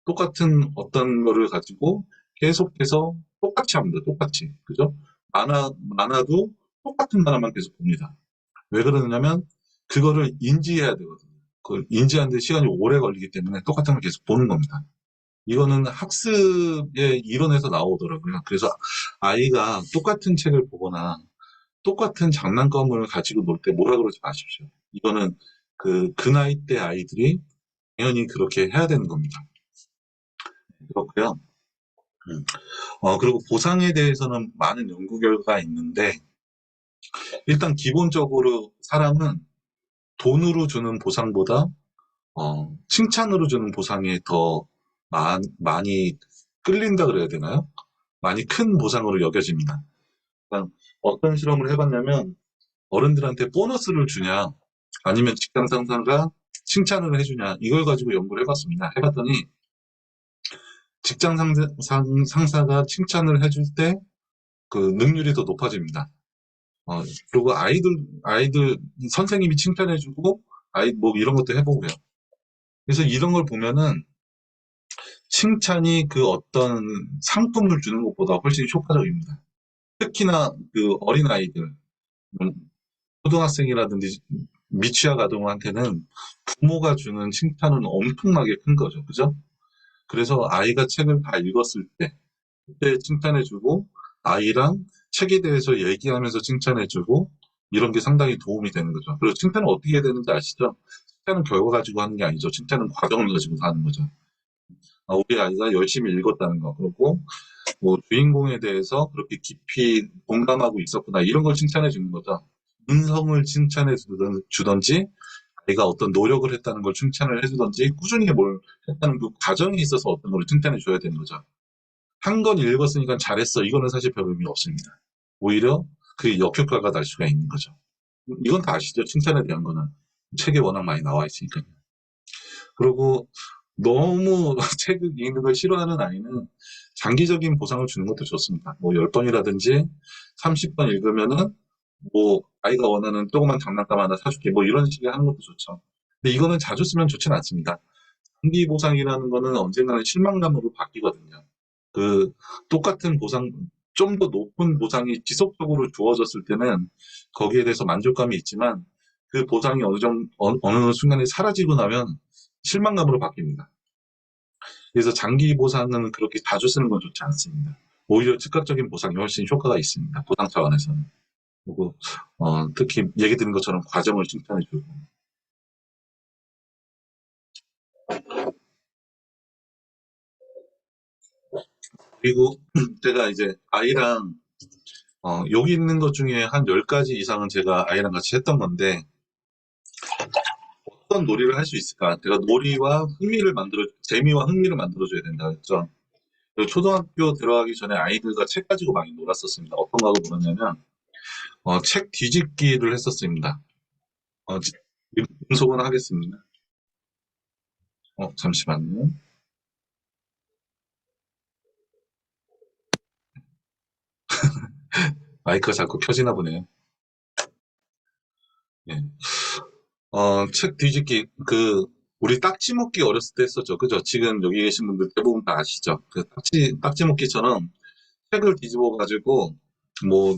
똑같은 어떤 거를 가지고 계속해서 똑같이 합니다. 똑같이. 그죠? 만화도 똑같은 만화만 계속 봅니다. 왜 그러냐면 그거를 인지해야 되거든요. 그걸 인지하는데 시간이 오래 걸리기 때문에 똑같은 걸 계속 보는 겁니다. 이거는 학습의 이론에서 나오더라고요. 그래서 아이가 똑같은 책을 보거나 똑같은 장난감을 가지고 놀 때 뭐라 그러지 마십시오. 이거는 그 나이 때 아이들이 당연히 그렇게 해야 되는 겁니다. 그렇고요. 그리고 보상에 대해서는 많은 연구 결과가 있는데 일단 기본적으로 사람은 돈으로 주는 보상보다 칭찬으로 주는 보상에 더 많이 끌린다 그래야 되나요? 많이 큰 보상으로 여겨집니다. 그러니까 어떤 실험을 해봤냐면 어른들한테 보너스를 주냐 아니면 직장 상사가 칭찬을 해주냐 이걸 가지고 연구를 해봤습니다. 해봤더니 직장 상사가 칭찬을 해줄 때 그 능률이 더 높아집니다. 그리고 아이들 선생님이 칭찬해주고 아이 뭐 이런 것도 해보고요. 그래서 이런 걸 보면은 칭찬이 그 어떤 상품을 주는 것보다 훨씬 효과적입니다. 특히나 그 어린아이들, 음, 초등학생이라든지 미취학 아동한테는 부모가 주는 칭찬은 엄청나게 큰 거죠. 그죠? 그래서 아이가 책을 다 읽었을 때, 그때 칭찬해주고, 아이랑 책에 대해서 얘기하면서 칭찬해주고, 이런 게 상당히 도움이 되는 거죠. 그리고 칭찬은 어떻게 해야 되는지 아시죠? 칭찬은 결과 가지고 하는 게 아니죠. 칭찬은 과정을 가지고 하는 거죠. 우리 아이가 열심히 읽었다는 거, 그리고 뭐 주인공에 대해서 그렇게 깊이 공감하고 있었구나 이런 걸 칭찬해 주는 거죠. 인성을 칭찬해 주던지 아이가 어떤 노력을 했다는 걸 칭찬을 해주던지 꾸준히 뭘 했다는 그 과정에 있어서 어떤 걸 칭찬해 줘야 되는 거죠. 한 권 읽었으니까 잘했어. 이거는 사실 별 의미 없습니다. 오히려 그 역효과가 날 수가 있는 거죠. 이건 다 아시죠? 칭찬에 대한 거는. 책에 워낙 많이 나와 있으니까요. 그리고 너무 책을 읽는 걸 싫어하는 아이는 장기적인 보상을 주는 것도 좋습니다. 뭐 10번이라든지 30번 읽으면은 뭐 아이가 원하는 조그만 장난감 하나 사줄게 뭐 이런 식의 하는 것도 좋죠. 근데 이거는 자주 쓰면 좋지는 않습니다. 장기 보상이라는 거는 언젠가는 실망감으로 바뀌거든요. 그 똑같은 보상, 좀 더 높은 보상이 지속적으로 주어졌을 때는 거기에 대해서 만족감이 있지만 그 보상이 어느 순간에 사라지고 나면 실망감으로 바뀝니다. 그래서 장기 보상은 그렇게 자주 쓰는 건 좋지 않습니다. 오히려 즉각적인 보상이 훨씬 효과가 있습니다. 보상 차원에서는. 그리고 특히 얘기 드린 것처럼 과정을 칭찬해주고. 그리고 제가 이제 아이랑 여기 있는 것 중에 한 10가지 이상은 제가 아이랑 같이 했던 건데 어떤 놀이를 할 수 있을까? 제가 재미와 흥미를 만들어줘야 된다 했죠. 그리고 초등학교 들어가기 전에 아이들과 책 가지고 많이 놀았었습니다. 어떤 거 하고 놀았냐면 책 뒤집기를 했었습니다. 어, 지- 음소거는 하겠습니다. 잠시만요. 마이크가 자꾸 켜지나 보네요. 예. 책 뒤집기, 우리 딱지 먹기 어렸을 때 했었죠. 그죠? 지금 여기 계신 분들 대부분 다 아시죠? 그 딱지 먹기처럼 책을 뒤집어 가지고, 뭐,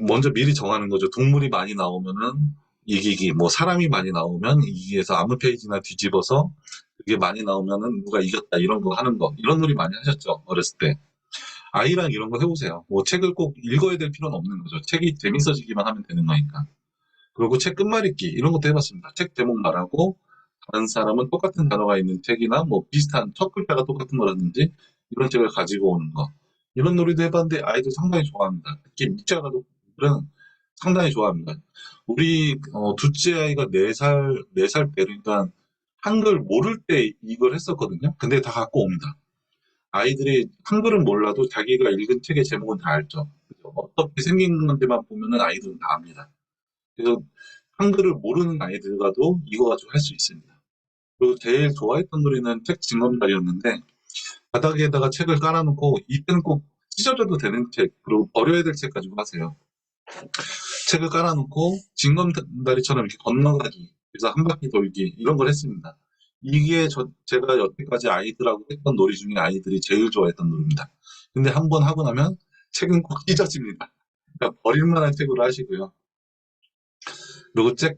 먼저 미리 정하는 거죠. 동물이 많이 나오면은 이기기, 뭐, 사람이 많이 나오면 이기기해서 아무 페이지나 뒤집어서 그게 많이 나오면은 누가 이겼다, 이런 거 하는 거. 이런 놀이 많이 하셨죠. 어렸을 때. 아이랑 이런 거 해보세요. 뭐, 책을 꼭 읽어야 될 필요는 없는 거죠. 책이 재밌어지기만 하면 되는 거니까. 그리고 책 끝말잇기 이런 것도 해봤습니다. 책 제목 말하고 다른 사람은 똑같은 단어가 있는 책이나 뭐 비슷한 첫 글자가 똑같은 거라든지 이런 책을 가지고 오는 거 이런 놀이도 해봤는데 아이들 상당히 좋아합니다. 특히 밑자 가족들은 상당히 좋아합니다. 우리 둘째 아이가 4살 때 그러니까 한글 모를 때 이걸 했었거든요. 근데 다 갖고 옵니다. 아이들이 한글은 몰라도 자기가 읽은 책의 제목은 다 알죠. 그죠? 어떻게 생긴 건지만 보면은 아이들은 다 압니다. 그래서 한글을 모르는 아이들과도 이거 가지고 할 수 있습니다. 그리고 제일 좋아했던 놀이는 책 징검다리였는데 바닥에다가 책을 깔아놓고 이때는 꼭 찢어져도 되는 책 그리고 버려야 될 책 가지고 하세요. 책을 깔아놓고 징검다리처럼 이렇게 건너가기 그래서 한 바퀴 돌기 이런 걸 했습니다. 이게 제가 여태까지 아이들하고 했던 놀이 중에 아이들이 제일 좋아했던 놀이입니다. 근데 한 번 하고 나면 책은 꼭 찢어집니다. 그러니까 버릴 만한 책으로 하시고요. 그리고 책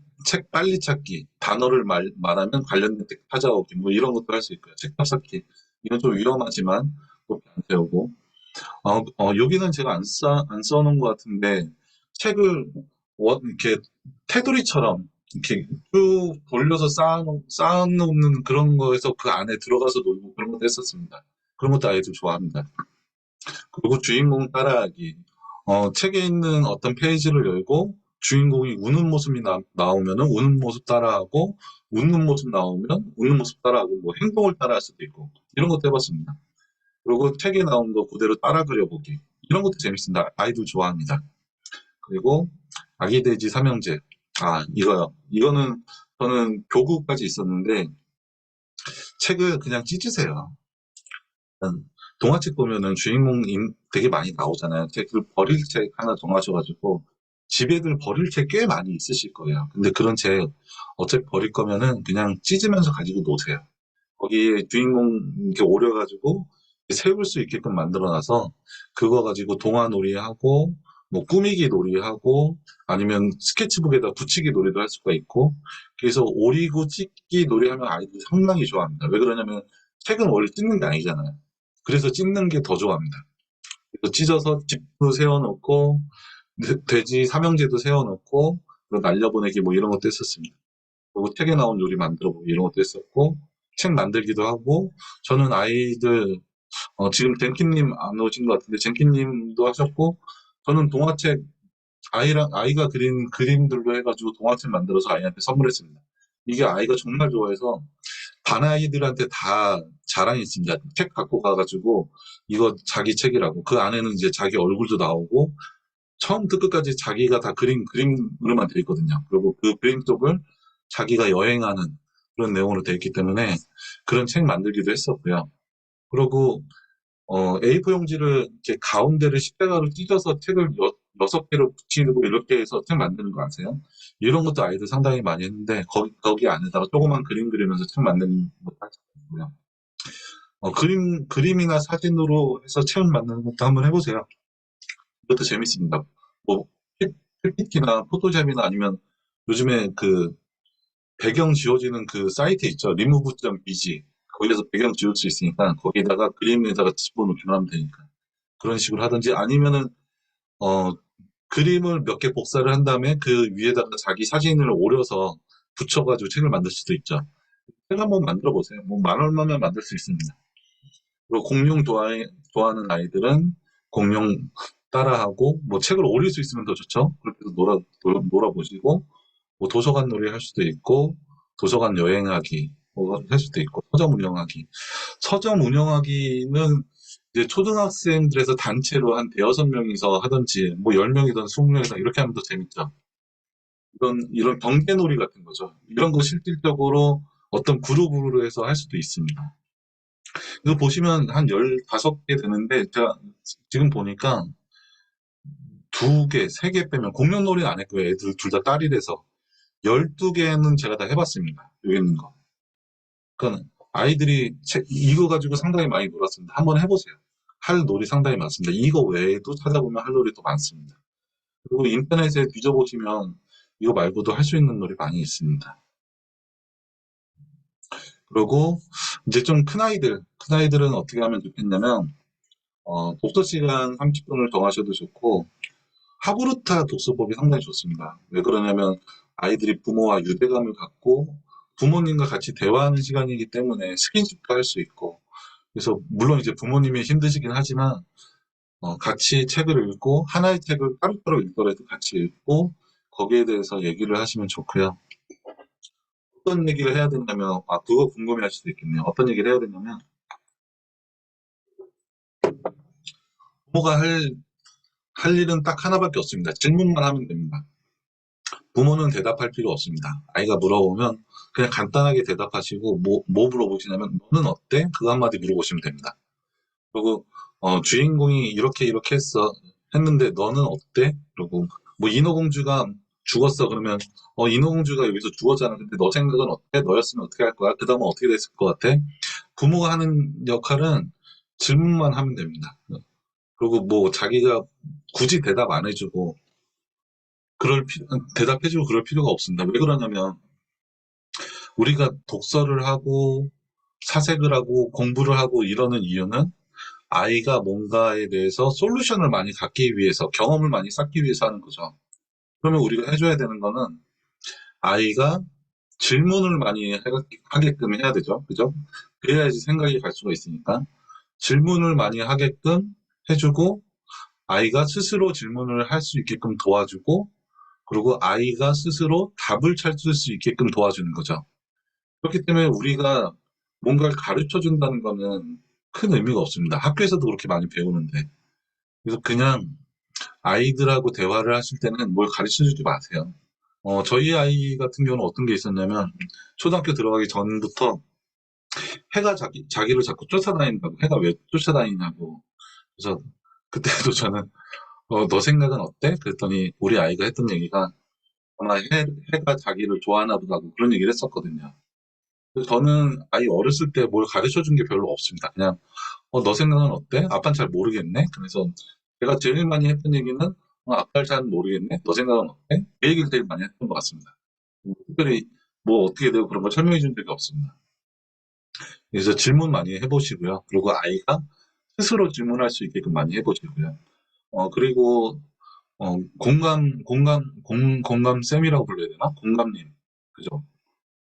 빨리 찾기, 단어를 말하면 관련된 책 찾아오기, 뭐 이런 것도 할 수 있고요. 책답 쌓기. 이건 좀 위험하지만 그렇게 안 세우고. 여기는 제가 안 써놓은 것 같은데, 책을 이렇게 테두리처럼 이렇게 쭉 돌려서 쌓아놓는 그런 거에서 그 안에 들어가서 놀고 그런 것도 했었습니다. 그런 것도 아이들 좋아합니다. 그리고 주인공 따라하기. 책에 있는 어떤 페이지를 열고 주인공이 우는 모습이 나오면은 우는 모습 따라하고 웃는 모습 나오면 웃는 모습 따라하고 뭐 행동을 따라할 수도 있고 이런 것도 해봤습니다. 그리고 책에 나온 거 그대로 따라 그려보기 이런 것도 재밌습니다. 아이들 좋아합니다. 그리고 아기 돼지 삼형제. 이거요. 이거는 저는 교구까지 있었는데 책을 그냥 찢으세요. 동화책 보면은 주인공 되게 많이 나오잖아요. 그 버릴 책 하나 정하셔가지고 집에들 버릴 책 꽤 많이 있으실 거예요. 근데 그런 책 어차피 버릴 거면은 그냥 찢으면서 가지고 노세요. 거기에 주인공 이렇게 오려가지고 세울 수 있게끔 만들어놔서 그거 가지고 동화 놀이하고 뭐 꾸미기 놀이하고 아니면 스케치북에다 붙이기 놀이도 할 수가 있고 그래서 오리고 찢기 놀이하면 아이들이 상당히 좋아합니다. 왜 그러냐면 책은 원래 찢는 게 아니잖아요. 그래서 찢는 게 더 좋아합니다. 그래서 찢어서 집도 세워놓고 돼지 삼형제도 세워놓고 그리고 날려보내기 뭐 이런 것도 했었습니다. 그리고 책에 나온 요리 만들어보기 이런 것도 했었고 책 만들기도 하고, 저는 아이들, 지금 젠키님 안 오신 것 같은데, 젠키님도 하셨고, 저는 동화책, 아이가 그린 그림들로 해가지고 동화책 만들어서 아이한테 선물했습니다. 이게 아이가 정말 좋아해서, 반 아이들한테 다 자랑이 있습니다. 책 갖고 가가지고, 이거 자기 책이라고. 그 안에는 이제 자기 얼굴도 나오고, 처음부터 끝까지 자기가 다 그림으로만 되어 있거든요. 그리고 그 그림 속을 자기가 여행하는 그런 내용으로 되어 있기 때문에 그런 책 만들기도 했었고요. 그리고 A4 용지를 이렇게 가운데를 10대가로 찢어서 책을 6개로 붙이고 이렇게 해서 책 만드는 거 아세요? 이런 것도 아이들 상당히 많이 했는데 거기 안에다가 조그만 그림 그리면서 책 만드는 것도 하셨고요. 그림이나 사진으로 해서 책 만드는 것도 한번 해보세요. 이것도 재밌습니다. 뭐 PPT나 포토샵이나 아니면 요즘에 그 배경 지워지는 그 사이트 있죠. remove.bg 거기에서 배경 지울 수 있으니까 거기다가 그림에다가 집어넣기만 하면 되니까 그런 식으로 하든지 아니면은 어 그림을 몇 개 복사를 한 다음에 그 위에다가 자기 사진을 오려서 붙여가지고 책을 만들 수도 있죠. 책 한번 만들어 보세요. 뭐 만 얼마면 만들 수 있습니다. 그리고 공룡 좋아하는 아이들은 공룡 따라하고 뭐 책을 오릴 수 있으면 더 좋죠. 그렇게 해서 놀아보시고 뭐 도서관 놀이 할 수도 있고 도서관 여행하기 뭐할 수도 있고 서점 운영하기. 서점 운영하기는 이제 초등학생들에서 단체로 한 대여섯 명이서 하든지 뭐 10명이든 20명이든 이렇게 하면 더 재밌죠. 이런 경계놀이 같은 거죠. 이런 거 실질적으로 어떤 그룹으로 해서 할 수도 있습니다. 이거 보시면 한 15개 되는데 제가 지금 보니까 2개, 3개 빼면 공룡놀이는 안 했고요. 애들 둘 다 딸이라서 12개는 제가 다 해봤습니다. 여기 있는 거. 그러니까 아이들이 이거 가지고 상당히 많이 놀았습니다. 한번 해보세요. 할 놀이 상당히 많습니다. 이거 외에도 찾아보면 할 놀이 더 많습니다. 그리고 인터넷에 뒤져보시면 이거 말고도 할 수 있는 놀이 많이 있습니다. 그리고 이제 좀 큰 아이들은 어떻게 하면 좋겠냐면 독서 시간 30분을 정하셔도 좋고 하브루타 독서법이 상당히 좋습니다. 왜 그러냐면 아이들이 부모와 유대감을 갖고 부모님과 같이 대화하는 시간이기 때문에 스킨십도 할 수 있고 그래서 물론 이제 부모님이 힘드시긴 하지만 같이 책을 읽고 하나의 책을 따로따로 읽더라도 같이 읽고 거기에 대해서 얘기를 하시면 좋고요. 어떤 얘기를 해야 되냐면 그거 궁금해 할 수도 있겠네요. 어떤 얘기를 해야 되냐면 부모가 할 일은 딱 하나밖에 없습니다. 질문만 하면 됩니다. 부모는 대답할 필요 없습니다. 아이가 물어보면 그냥 간단하게 대답하시고 뭐 물어보시냐면 너는 어때? 그거 한마디 물어보시면 됩니다. 그리고 주인공이 이렇게 했는데 너는 어때? 그리고 뭐 인어공주가 죽었어 그러면 인어공주가 여기서 죽었잖아. 근데 너 생각은 어때? 너였으면 어떻게 할 거야? 그 다음은 어떻게 됐을 것 같아? 부모가 하는 역할은 질문만 하면 됩니다. 그리고 뭐 자기가 굳이 대답 안 해주고 대답해주고 그럴 필요가 없습니다. 왜 그러냐면 우리가 독서를 하고 사색을 하고 공부를 하고 이러는 이유는 아이가 뭔가에 대해서 솔루션을 많이 갖기 위해서 경험을 많이 쌓기 위해서 하는 거죠. 그러면 우리가 해줘야 되는 거는 아이가 질문을 많이 하게끔 해야 되죠. 그죠? 그래야지 생각이 갈 수가 있으니까 질문을 많이 하게끔 해주고 아이가 스스로 질문을 할 수 있게끔 도와주고 그리고 아이가 스스로 답을 찾을 수 있게끔 도와주는 거죠. 그렇기 때문에 우리가 뭔가를 가르쳐 준다는 거는 큰 의미가 없습니다. 학교에서도 그렇게 많이 배우는데. 그래서 그냥 아이들하고 대화를 하실 때는 뭘 가르쳐 주지 마세요. 저희 아이 같은 경우는 어떤 게 있었냐면, 초등학교 들어가기 전부터 해가 자기를 자꾸 쫓아다닌다고, 해가 왜 쫓아다니냐고. 그래서 그때도 저는, 너 생각은 어때? 그랬더니 우리 아이가 했던 얘기가 아마 해가 자기를 좋아하나 보다고 그런 얘기를 했었거든요. 그래서 저는 아이 어렸을 때 뭘 가르쳐 준 게 별로 없습니다. 그냥 너 생각은 어때? 아빠는 잘 모르겠네. 그래서 제가 제일 많이 했던 얘기는 아빠를 잘 모르겠네. 너 생각은 어때? 그 얘기를 제일 많이 했던 것 같습니다. 특별히 뭐 어떻게 되고 그런 걸 설명해 준 적이 없습니다. 그래서 질문 많이 해보시고요. 그리고 아이가 스스로 질문할 수 있게끔 많이 해보시고요. 그리고 공감쌤이라고 불러야 되나? 공감님. 그죠?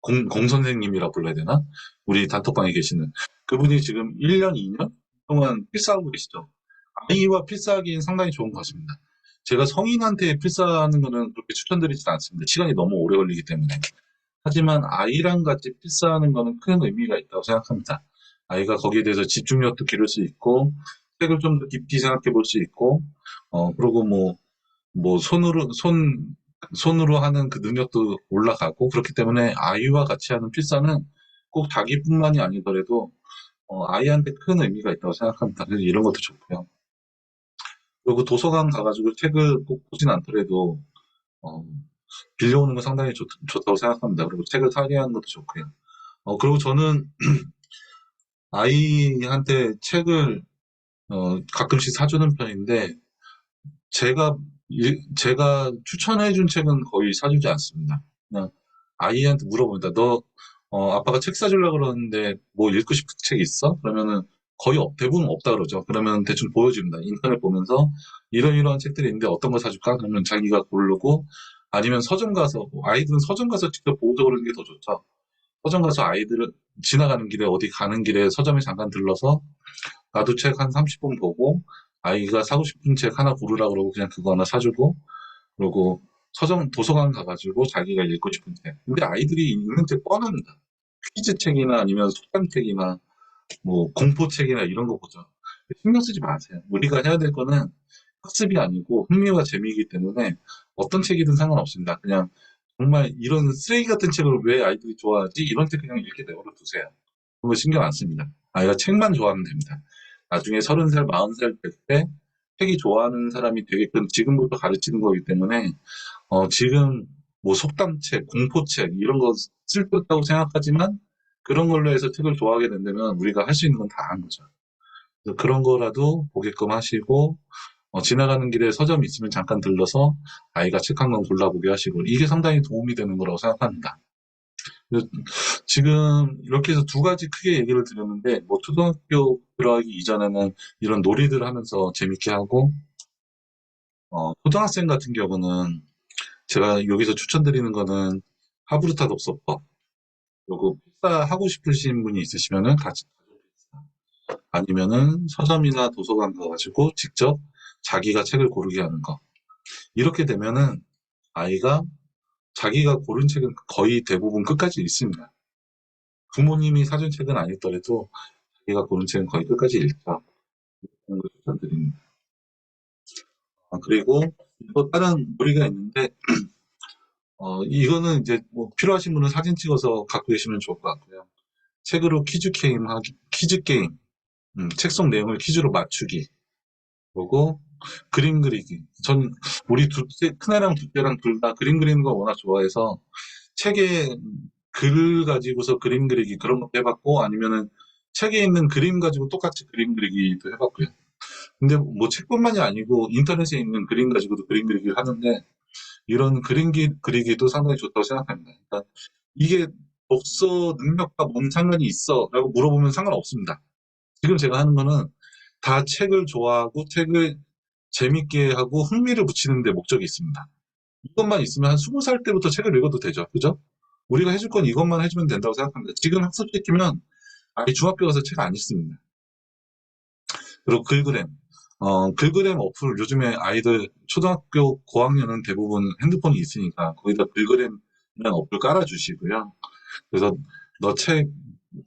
공선생님이라 불러야 되나? 우리 단톡방에 계시는 그분이 지금 1년, 2년 동안 필사하고 계시죠. 아이와 필사하기엔 상당히 좋은 것 같습니다. 제가 성인한테 필사하는 거는 그렇게 추천드리진 않습니다. 시간이 너무 오래 걸리기 때문에. 하지만 아이랑 같이 필사하는 거는 큰 의미가 있다고 생각합니다. 아이가 거기에 대해서 집중력도 기를 수 있고, 책을 좀 더 깊이 생각해 볼 수 있고, 그리고 뭐 손으로 하는 그 능력도 올라가고, 그렇기 때문에 아이와 같이 하는 필사는 꼭 자기뿐만이 아니더라도, 아이한테 큰 의미가 있다고 생각합니다. 그래서 이런 것도 좋고요. 그리고 도서관 가가지고 책을 꼭 보진 않더라도, 어, 빌려오는 건 상당히 좋다고 생각합니다. 그리고 책을 사게 하는 것도 좋고요. 그리고 저는 아이한테 책을 가끔씩 사주는 편인데 제가 제가 추천해 준 책은 거의 사주지 않습니다. 그냥 아이한테 물어봅니다. 너 아빠가 책 사주려고 그러는데 뭐 읽고 싶은 책 있어? 그러면은 거의 대부분 없다 그러죠. 그러면 대충 보여줍니다. 인터넷 보면서 이런 책들이 있는데 어떤 거 사줄까? 그러면 자기가 고르고 아니면 서점 가서 아이들은 서점 가서 직접 보고 그러는 게 더 좋죠. 서점 가서 아이들은 지나가는 길에 어디 가는 길에 서점에 잠깐 들러서 나도 책 한 30분 보고 아이가 사고 싶은 책 하나 고르라 그러고 그냥 그거 하나 사주고 그러고 서점 도서관 가가지고 자기가 읽고 싶은 책. 근데 아이들이 읽는 책 뻔합니다. 퀴즈 책이나 아니면 속담 책이나 뭐 공포 책이나 이런 거 보죠. 신경 쓰지 마세요. 우리가 해야 될 거는 학습이 아니고 흥미와 재미이기 때문에 어떤 책이든 상관없습니다. 그냥 정말 이런 쓰레기 같은 책을 왜 아이들이 좋아하지? 이런 책 그냥 이렇게 내버려 두세요. 그런 거 신경 안 씁니다. 아이가 책만 좋아하면 됩니다. 나중에 30살, 40살 될 때 책이 좋아하는 사람이 되게끔 지금부터 가르치는 거기 때문에 지금 뭐 속담책, 공포책 이런 거 쓸데없다고 생각하지만 그런 걸로 해서 책을 좋아하게 된다면 우리가 할 수 있는 건 다 한 거죠. 그래서 그런 거라도 보게끔 하시고 지나가는 길에 서점 있으면 잠깐 들러서 아이가 책 한 권 골라보게 하시고 이게 상당히 도움이 되는 거라고 생각합니다. 지금 이렇게 해서 두 가지 크게 얘기를 드렸는데 뭐 초등학교 들어가기 이전에는 이런 놀이들 하면서 재밌게 하고 초등학생 같은 경우는 제가 여기서 추천드리는 거는 하브르타 독서법 그리고 필사 하고 싶으신 분이 있으시면은 같이 아니면은 서점이나 도서관 가가지고 직접 자기가 책을 고르게 하는 거 이렇게 되면은 아이가 자기가 고른 책은 거의 대부분 끝까지 읽습니다. 부모님이 사준 책은 아니더라도 자기가 고른 책은 거의 끝까지 읽자. 그런 걸 추천드립니다. 그리고 또 다른 놀이가 있는데, 이거는 이제 뭐 필요하신 분은 사진 찍어서 갖고 계시면 좋을 것 같고요. 책으로 퀴즈 게임, 책 속 내용을 퀴즈로 맞추기, 그리고 그림 그리기. 우리 큰애랑 둘째랑 둘 다 그림 그리는 거 워낙 좋아해서 책에 글 가지고서 그림 그리기 그런 것도 해봤고, 아니면은 책에 있는 그림 가지고 똑같이 그림 그리기도 해봤고요. 근데 뭐 책뿐만이 아니고 인터넷에 있는 그림 가지고도 그림 그리기를 하는데 이런 그리기도 상당히 좋다고 생각합니다. 그러니까 이게 독서 능력과 뭔 상관이 있어?라고 물어보면 상관없습니다. 지금 제가 하는 거는 다 책을 좋아하고 책을 재밌게 하고 흥미를 붙이는 데 목적이 있습니다. 이것만 있으면 한 20살 때부터 책을 읽어도 되죠. 그죠? 우리가 해줄 건 이것만 해주면 된다고 생각합니다. 지금 학습시키면 아예 중학교 가서 책 안 읽습니다. 그리고 글그램. 글그램 어플 요즘에 아이들 초등학교 고학년은 대부분 핸드폰이 있으니까 거기다 글그램이라는 어플 깔아주시고요. 그래서 너 책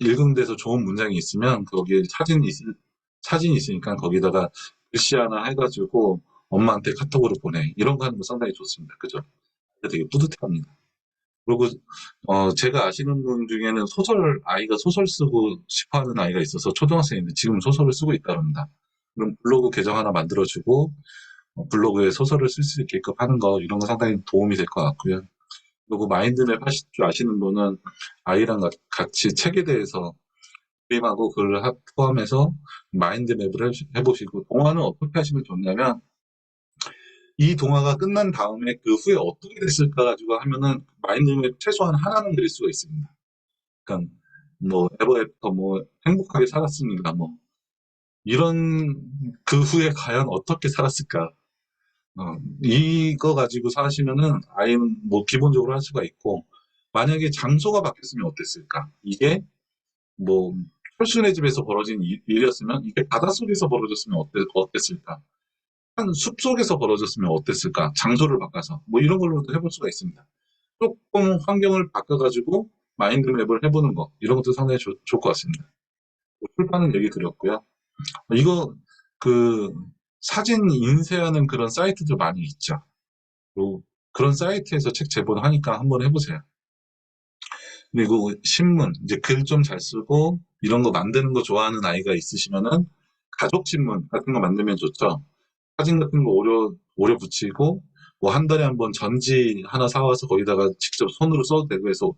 읽은 데서 좋은 문장이 있으면 거기에 사진이 있으니까 거기다가 글씨 하나 해가지고 엄마한테 카톡으로 보내. 이런 거 하는 거 상당히 좋습니다. 그죠? 되게 뿌듯해합니다. 그리고 제가 아시는 분 중에는 아이가 소설 쓰고 싶어하는 아이가 있어서 초등학생인데 지금 소설을 쓰고 있다합니다. 그럼 블로그 계정 하나 만들어주고 블로그에 소설을 쓸 수 있게끔 하는 거 이런 거 상당히 도움이 될 것 같고요. 그리고 마인드맵 하실 줄 아시는 분은 아이랑 같이 책에 대해서 그림하고 글을 포함해서 마인드맵을 해보시고 동화는 어떻게 하시면 좋냐면 이 동화가 끝난 다음에 그 후에 어떻게 됐을까 가지고 하면은 마인드맵 최소한 하나는 그릴 수가 있습니다. 그러니까 뭐 에버 애프터 뭐 행복하게 살았습니다. 뭐 이런 그 후에 과연 어떻게 살았을까? 이거 가지고 사시면은 아이는 뭐 기본적으로 할 수가 있고 만약에 장소가 바뀌었으면 어땠을까? 이게 뭐 철순의 집에서 벌어진 일이었으면 이게 바닷속에서 벌어졌으면 어땠을까? 한 숲속에서 벌어졌으면 어땠을까? 장소를 바꿔서 뭐 이런 걸로도 해볼 수가 있습니다. 조금 환경을 바꿔가지고 마인드맵을 해보는 거 이런 것도 상당히 좋을 것 같습니다. 출판은 얘기 드렸고요. 이거 그 사진 인쇄하는 그런 사이트도 많이 있죠. 그리고 그런 사이트에서 책 제본하니까 한번 해보세요. 그리고 신문, 이제 글 좀 잘 쓰고 이런 거 만드는 거 좋아하는 아이가 있으시면은 가족 신문 같은 거 만들면 좋죠. 사진 같은 거 오려 붙이고 뭐 한 달에 한 번 전지 하나 사와서 거기다가 직접 손으로 써도 되고 해서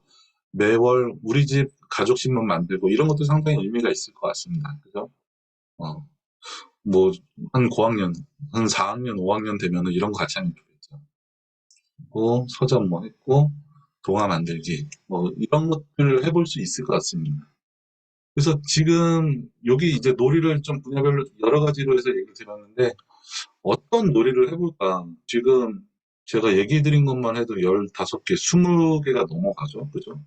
매월 우리 집 가족 신문 만들고 이런 것도 상당히 의미가 있을 것 같습니다. 그죠? 어, 뭐, 한 고학년, 한 4학년, 5학년 되면은 이런 거 같이 하면 좋겠죠. 뭐, 서점 뭐 했고, 동화 만들기, 뭐, 이런 것들을 해볼 수 있을 것 같습니다. 그래서 지금 여기 이제 놀이를 좀 분야별로 여러 가지로 해서 얘기를 드렸는데, 어떤 놀이를 해볼까? 지금 제가 얘기 드린 것만 해도 15개, 20개가 넘어가죠. 그죠?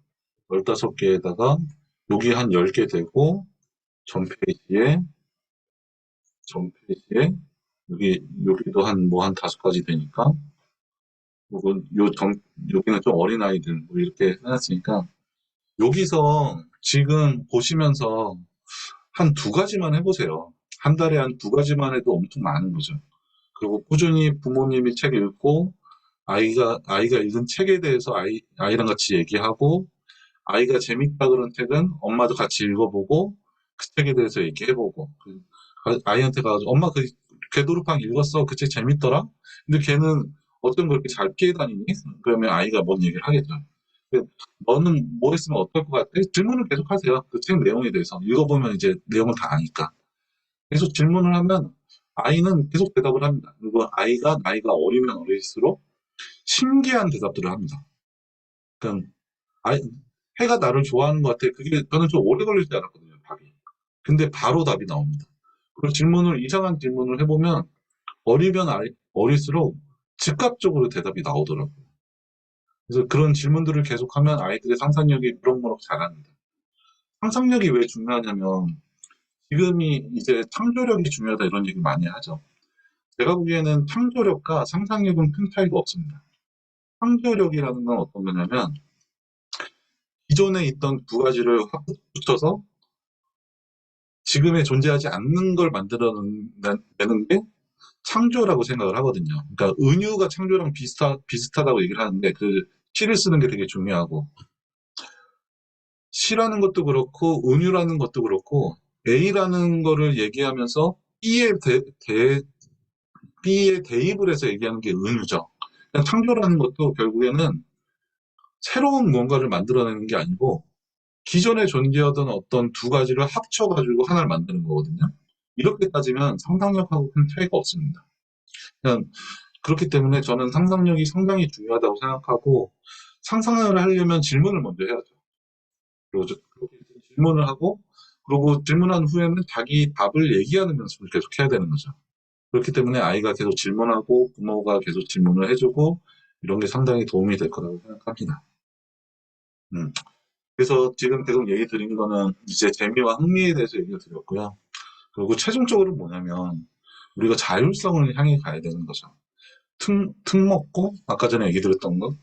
15개에다가 여기 한 10개 되고, 전 페이지에, 전 페이지에, 여기도 한 5가지 되니까, 혹은 여기는 좀 어린아이들, 뭐 이렇게 해놨으니까, 여기서 지금 보시면서 한 2가지만 해보세요. 한 달에 한 2가지만 해도 엄청 많은 거죠. 그리고 꾸준히 부모님이 책 읽고, 아이가 읽은 책에 대해서 아이랑 같이 얘기하고, 아이가 재밌다 그런 책은 엄마도 같이 읽어보고, 그 책에 대해서 얘기해보고, 아이한테 가가지고, 엄마 궤도루팡 읽었어. 그 책 재밌더라? 근데 걔는 어떤 걸 그렇게 잘 피해 다니니? 그러면 아이가 뭔 얘기를 하겠죠. 너는 뭐 했으면 어떨 것 같아? 질문을 계속 하세요. 그 책 내용에 대해서. 읽어보면 이제 내용을 다 아니까. 계속 질문을 하면 아이는 계속 대답을 합니다. 그리고 아이가 나이가 어리면 어릴수록 신기한 대답들을 합니다. 그러니까 아이, 해가 나를 좋아하는 것 같아. 그게 저는 좀 오래 걸릴 줄 알았거든요, 답이. 근데 바로 답이 나옵니다. 그리고 이상한 질문을 해보면 어리면 어릴수록 즉각적으로 대답이 나오더라고요. 그래서 그런 질문들을 계속하면 아이들의 상상력이 무럭무럭 자랍니다. 상상력이 왜 중요하냐면 지금이 이제 창조력이 중요하다 이런 얘기 많이 하죠. 제가 보기에는 창조력과 상상력은 큰 차이가 없습니다. 창조력이라는 건 어떤 거냐면 기존에 있던 2가지를 확 붙여서 지금에 존재하지 않는 걸 만들어내는 게 창조라고 생각을 하거든요. 그러니까 은유가 창조랑 비슷하다고 얘기를 하는데 그 시를 쓰는 게 되게 중요하고 시라는 것도 그렇고 은유라는 것도 그렇고 A라는 거를 얘기하면서 B에 대입을 해서 얘기하는 게 은유죠. 그냥 창조라는 것도 결국에는 새로운 무언가를 만들어내는 게 아니고 기존에 존재하던 어떤 2가지를 합쳐가지고 하나를 만드는 거거든요. 이렇게 따지면 상상력하고 큰 차이가 없습니다. 그냥 그렇기 때문에 저는 상상력이 상당히 중요하다고 생각하고 상상을 하려면 질문을 먼저 해야죠. 그리고 그렇게 질문을 하고 그리고 질문한 후에는 자기 답을 얘기하는 연습을 계속 해야 되는 거죠. 그렇기 때문에 아이가 계속 질문하고 부모가 계속 질문을 해주고 이런 게 상당히 도움이 될 거라고 생각합니다. 음. 그래서 지금 계속 얘기 드린 거는 이제 재미와 흥미에 대해서 얘기를 드렸고요. 그리고 최종적으로 뭐냐면 우리가 자율성을 향해 가야 되는 거죠. 특목고 아까 전에 얘기 드렸던 거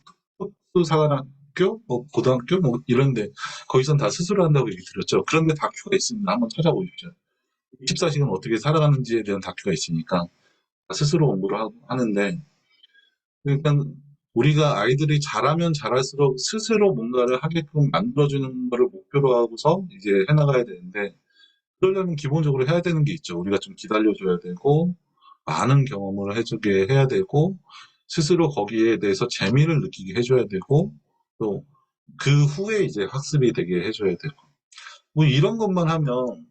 특수사관학교 뭐 고등학교 뭐 이런데 거기선 다 스스로 한다고 얘기 드렸죠. 그런데 다큐가 있습니다. 한번 찾아보십시오. 24시간 어떻게 살아가는지에 대한 다큐가 있으니까 스스로 공부를 하는데 그러니까 우리가 아이들이 잘하면 잘할수록 스스로 뭔가를 하게끔 만들어주는 거를 목표로 하고서 이제 해나가야 되는데 그러려면 기본적으로 해야 되는 게 있죠. 우리가 좀 기다려줘야 되고 많은 경험을 해주게 해야 되고 스스로 거기에 대해서 재미를 느끼게 해줘야 되고 또 그 후에 이제 학습이 되게 해줘야 되고 뭐 이런 것만 하면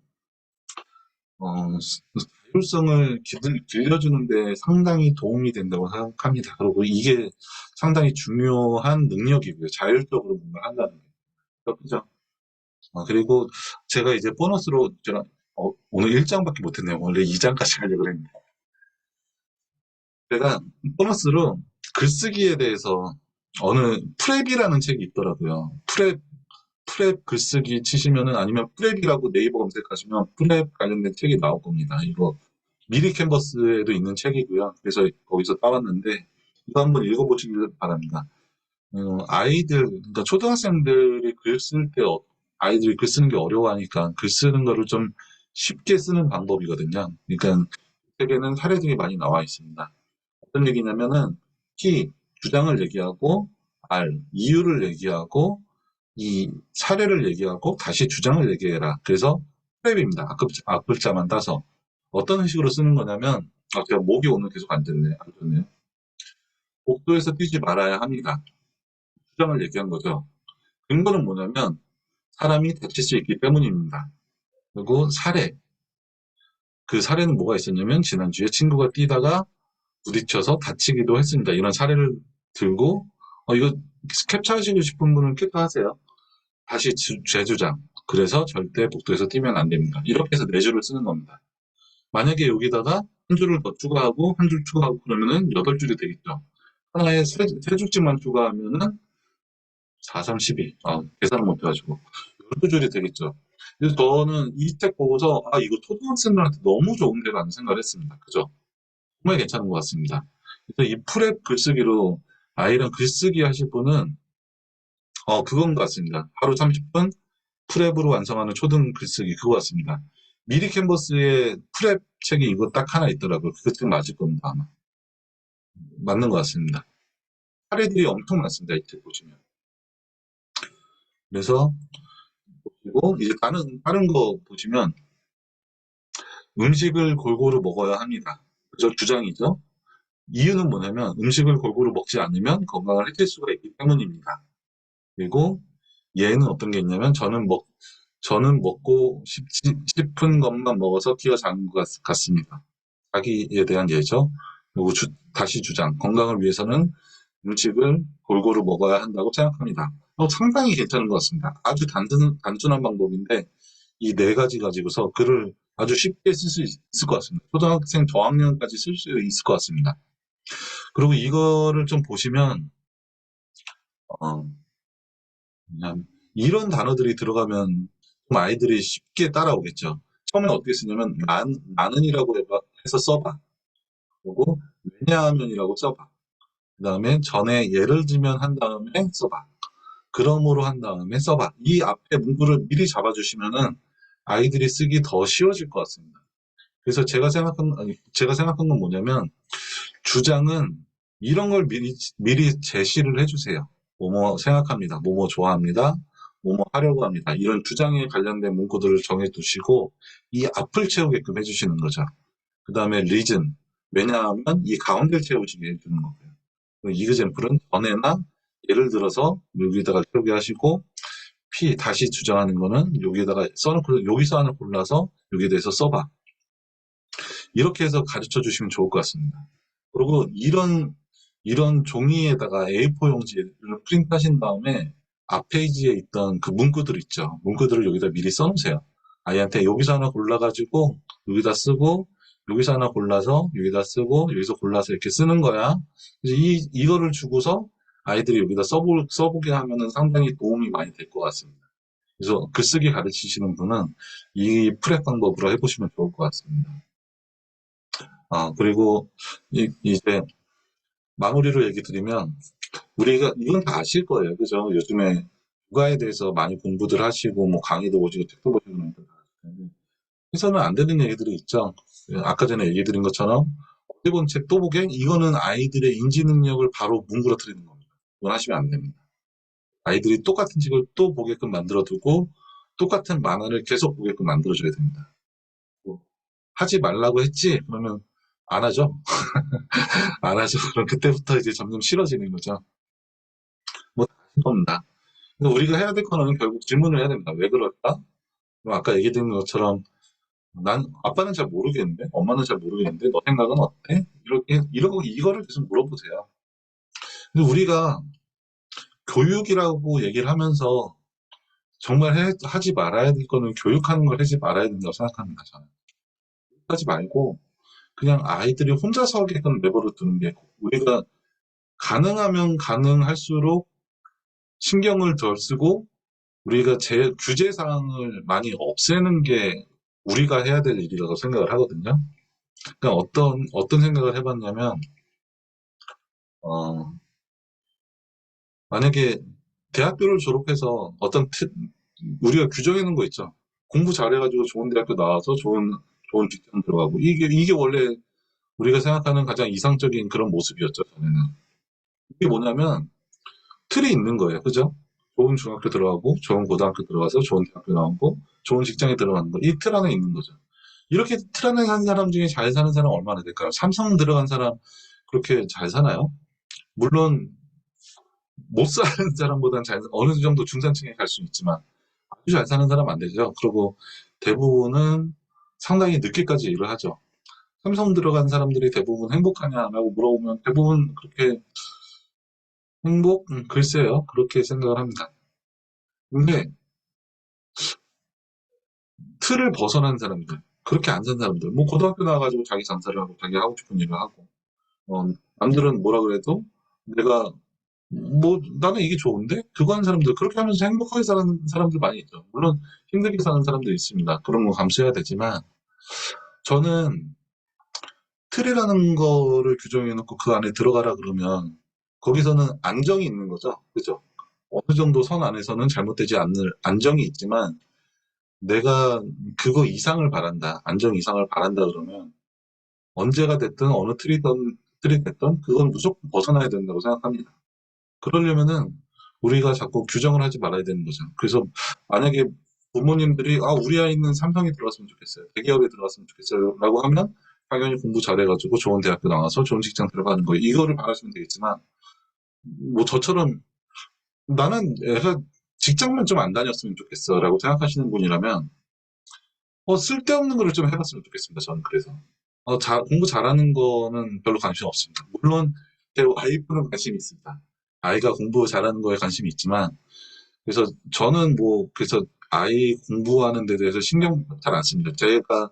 자율성을 길러주는데 상당히 도움이 된다고 생각합니다. 그리고 이게 상당히 중요한 능력이고요. 자율적으로 뭔가 한다는 게. 그죠? 그리고 제가 이제 보너스로 제가 오늘 1장밖에 못했네요. 원래 2장까지 하려고 했는데. 제가 보너스로 글쓰기에 대해서 어느 프랩이라는 책이 있더라고요. 프랩 글쓰기 치시면은 아니면 프랩이라고 네이버 검색하시면 프랩 관련된 책이 나올 겁니다. 이거 미리 캔버스에도 있는 책이고요. 그래서 거기서 따왔는데 이거 한번 읽어보시길 바랍니다. 그러니까 초등학생들이 글 쓸 때 아이들이 글 쓰는 게 어려워하니까 글 쓰는 거를 좀 쉽게 쓰는 방법이거든요. 그러니까 책에는 사례들이 많이 나와 있습니다. 어떤 얘기냐면은 T 주장을 얘기하고 R 이유를 얘기하고 이 사례를 얘기하고 다시 주장을 얘기해라. 그래서 프랩입니다. 앞글자만 따서 어떤 식으로 쓰는 거냐면 제가 목이 오늘 계속 안 좋네요. 복도에서 뛰지 말아야 합니다. 주장을 얘기한 거죠. 근거는 뭐냐면 사람이 다칠 수 있기 때문입니다. 그리고 사례. 그 사례는 뭐가 있었냐면 지난주에 친구가 뛰다가 부딪혀서 다치기도 했습니다. 이런 사례를 들고 이거 캡처하시고 싶은 분은 캡처하세요. 다시 재주장. 그래서 절대 복도에서 뛰면 안 됩니다. 이렇게 해서 네 줄을 쓰는 겁니다. 만약에 여기다가 한 줄을 더 추가하고 한 줄 추가하고 그러면은 8줄이 되겠죠. 하나에 세 줄씩만 추가하면은 4, 3, 12. 계산을 못해가지고 12줄이 되겠죠. 그래서 저는 이 책 보고서 이거 초등학생들한테 너무 좋은데라는 생각을 했습니다. 그죠? 정말 괜찮은 것 같습니다. 그래서 이 프랩 글쓰기로 아이랑 글쓰기 하실 분은 그건 것 같습니다. 하루 30분 프랩으로 완성하는 초등 글쓰기 그거 같습니다. 미리 캔버스에 프랩 책이 이거 딱 하나 있더라고요. 그거 책 맞을 겁니다. 아마. 맞는 것 같습니다. 사례들이 엄청 많습니다. 이 책 보시면. 그래서 그리고 이제 다른 거 보시면 음식을 골고루 먹어야 합니다. 그죠? 주장이죠. 이유는 뭐냐면 음식을 골고루 먹지 않으면 건강을 해칠 수가 있기 때문입니다. 그리고 얘는 어떤 게 있냐면 저는 먹고 싶은 것만 먹어서 키가 작은 것 같습니다. 자기에 대한 예죠. 그리고 다시 주장. 건강을 위해서는 음식을 골고루 먹어야 한다고 생각합니다. 상당히 괜찮은 것 같습니다. 아주 단순한 방법인데 이 네 가지 가지고서 글을 아주 쉽게 쓸 수 있을 것 같습니다. 초등학생 저학년까지 쓸 수 있을 것 같습니다. 그리고 이거를 좀 보시면 어, 그냥 이런 단어들이 들어가면 좀 아이들이 쉽게 따라오겠죠. 처음에 어떻게 쓰냐면 나는이라고 해서 써봐. 그리고 왜냐하면이라고 써봐. 그 다음에 전에 예를 들면 한 다음에 써봐. 그러므로 한 다음에 써봐. 이 앞에 문구를 미리 잡아주시면은 아이들이 쓰기 더 쉬워질 것 같습니다. 그래서 제가 생각한 건 뭐냐면 주장은 이런 걸 미리 제시를 해주세요. 뭐뭐 생각합니다. 뭐뭐 좋아합니다. 뭐뭐 하려고 합니다. 이런 주장에 관련된 문구들을 정해두시고 이 앞을 채우게끔 해주시는 거죠. 그 다음에 reason. 왜냐하면 이 가운데를 채우시게 해주는 거고요. 이그젠플은 전에나 예를 들어서 여기다가 채우게 하시고 다시 주장하는 거는 여기에다가 써놓고 여기서 하나 골라서 여기에 대해서 써봐. 이렇게 해서 가르쳐 주시면 좋을 것 같습니다. 그리고 이런 종이에다가 A4 용지를 프린트하신 다음에 앞 페이지에 있던 그 문구들 있죠. 문구들을 여기다 미리 써놓으세요. 아이한테 여기서 하나 골라가지고 여기다 쓰고 여기서 하나 골라서 여기다 쓰고 여기서 골라서 이렇게 쓰는 거야. 이거를 주고서 아이들이 여기다 써보게 하면은 상당히 도움이 많이 될 것 같습니다. 그래서 글쓰기 가르치시는 분은 이 프랩 방법으로 해보시면 좋을 것 같습니다. 그리고 이제 마무리로 얘기 드리면 우리가 이건 다 아실 거예요. 그죠? 요즘에 육아에 대해서 많이 공부들 하시고 뭐 강의도 보시고 책도 보시고 그러니까 다 아실 텐데 해서는 안 되는 얘기들이 있죠. 아까 전에 얘기 드린 것처럼 어디 본 책 또 보게 이거는 아이들의 인지 능력을 바로 뭉그러뜨리는 겁니다. 그건 하시면 안 됩니다. 아이들이 똑같은 책을 또 보게끔 만들어 두고 똑같은 만화를 계속 보게끔 만들어 줘야 됩니다. 뭐, 하지 말라고 했지? 그러면 안 하죠. 안 하죠. 그럼 그때부터 이제 점점 싫어지는 거죠. 뭐, 다른 겁니다. 근데 우리가 해야 될 거는 결국 질문을 해야 됩니다. 왜 그럴까? 그럼 아까 얘기 드린 것처럼 아빠는 잘 모르겠는데, 엄마는 잘 모르겠는데, 너 생각은 어때? 이거를 계속 물어보세요. 근데 우리가 교육이라고 얘기를 하면서 정말 하지 말아야 될 거는 교육하는 걸 하지 말아야 된다고 생각합니다. 저는. 하지 말고, 그냥 아이들이 혼자서 하게끔 내버려 두는 게 우리가 가능하면 가능할수록 신경을 덜 쓰고 우리가 규제 사항을 많이 없애는 게 우리가 해야 될 일이라고 생각을 하거든요. 그러니까 어떤 생각을 해봤냐면, 어, 만약에 대학교를 졸업해서 우리가 규정해 놓은 거 있죠. 공부 잘해가지고 좋은 대학교 나와서 좋은 직장 들어가고. 이게 원래 우리가 생각하는 가장 이상적인 그런 모습이었죠, 전에는. 이게 뭐냐면, 틀이 있는 거예요. 그죠? 좋은 중학교 들어가고, 좋은 고등학교 들어가서 좋은 대학교 나오고, 좋은 직장에 들어가는 거. 이 틀 안에 있는 거죠. 이렇게 틀 안에 사는 사람 중에 잘 사는 사람 얼마나 될까요? 삼성 들어간 사람 그렇게 잘 사나요? 물론 못 사는 사람보다는 어느 정도 중산층에 갈 수는 있지만 아주 잘 사는 사람 안 되죠. 그리고 대부분은 상당히 늦게까지 일을 하죠. 삼성 들어간 사람들이 대부분 행복하냐라고 물어보면 대부분 그렇게 행복? 글쎄요. 그렇게 생각을 합니다. 근데 틀을 벗어난 사람들, 그렇게 안 산 사람들, 뭐 고등학교 나와가지고 자기 장사를 하고 자기 하고 싶은 일을 하고, 남들은 뭐라 그래도 내가 뭐 나는 이게 좋은데? 그거 하는 사람들 그렇게 하면서 행복하게 사는 사람들 많이 있죠. 물론 힘들게 사는 사람도 있습니다. 그런 거 감수해야 되지만 저는 틀이라는 거를 규정해 놓고 그 안에 들어가라 그러면 거기서는 안정이 있는 거죠. 그죠? 어느 정도 선 안에서는 잘못되지 않는 안정이 있지만 내가 그거 이상을 바란다. 안정 이상을 바란다 그러면 언제가 됐든 어느 틀이 됐든 그건 무조건 벗어나야 된다고 생각합니다. 그러려면은 우리가 자꾸 규정을 하지 말아야 되는 거죠. 그래서 만약에 부모님들이 우리 아이는 삼성에 들어갔으면 좋겠어요. 대기업에 들어갔으면 좋겠어요. 라고 하면 당연히 공부 잘해가지고 좋은 대학교 나와서 좋은 직장 들어가는 거예요. 이거를 바라시면 되겠지만 뭐 저처럼 나는 애가 직장만 좀 안 다녔으면 좋겠어 라고 생각하시는 분이라면 쓸데없는 거를 좀 해봤으면 좋겠습니다. 저는 그래서 공부 잘하는 거는 별로 관심 없습니다. 물론 제 와이프는 관심이 있습니다. 아이가 공부 잘하는 거에 관심이 있지만 그래서 저는 그래서 아이 공부하는 데 대해서 신경 잘 안 씁니다. 제가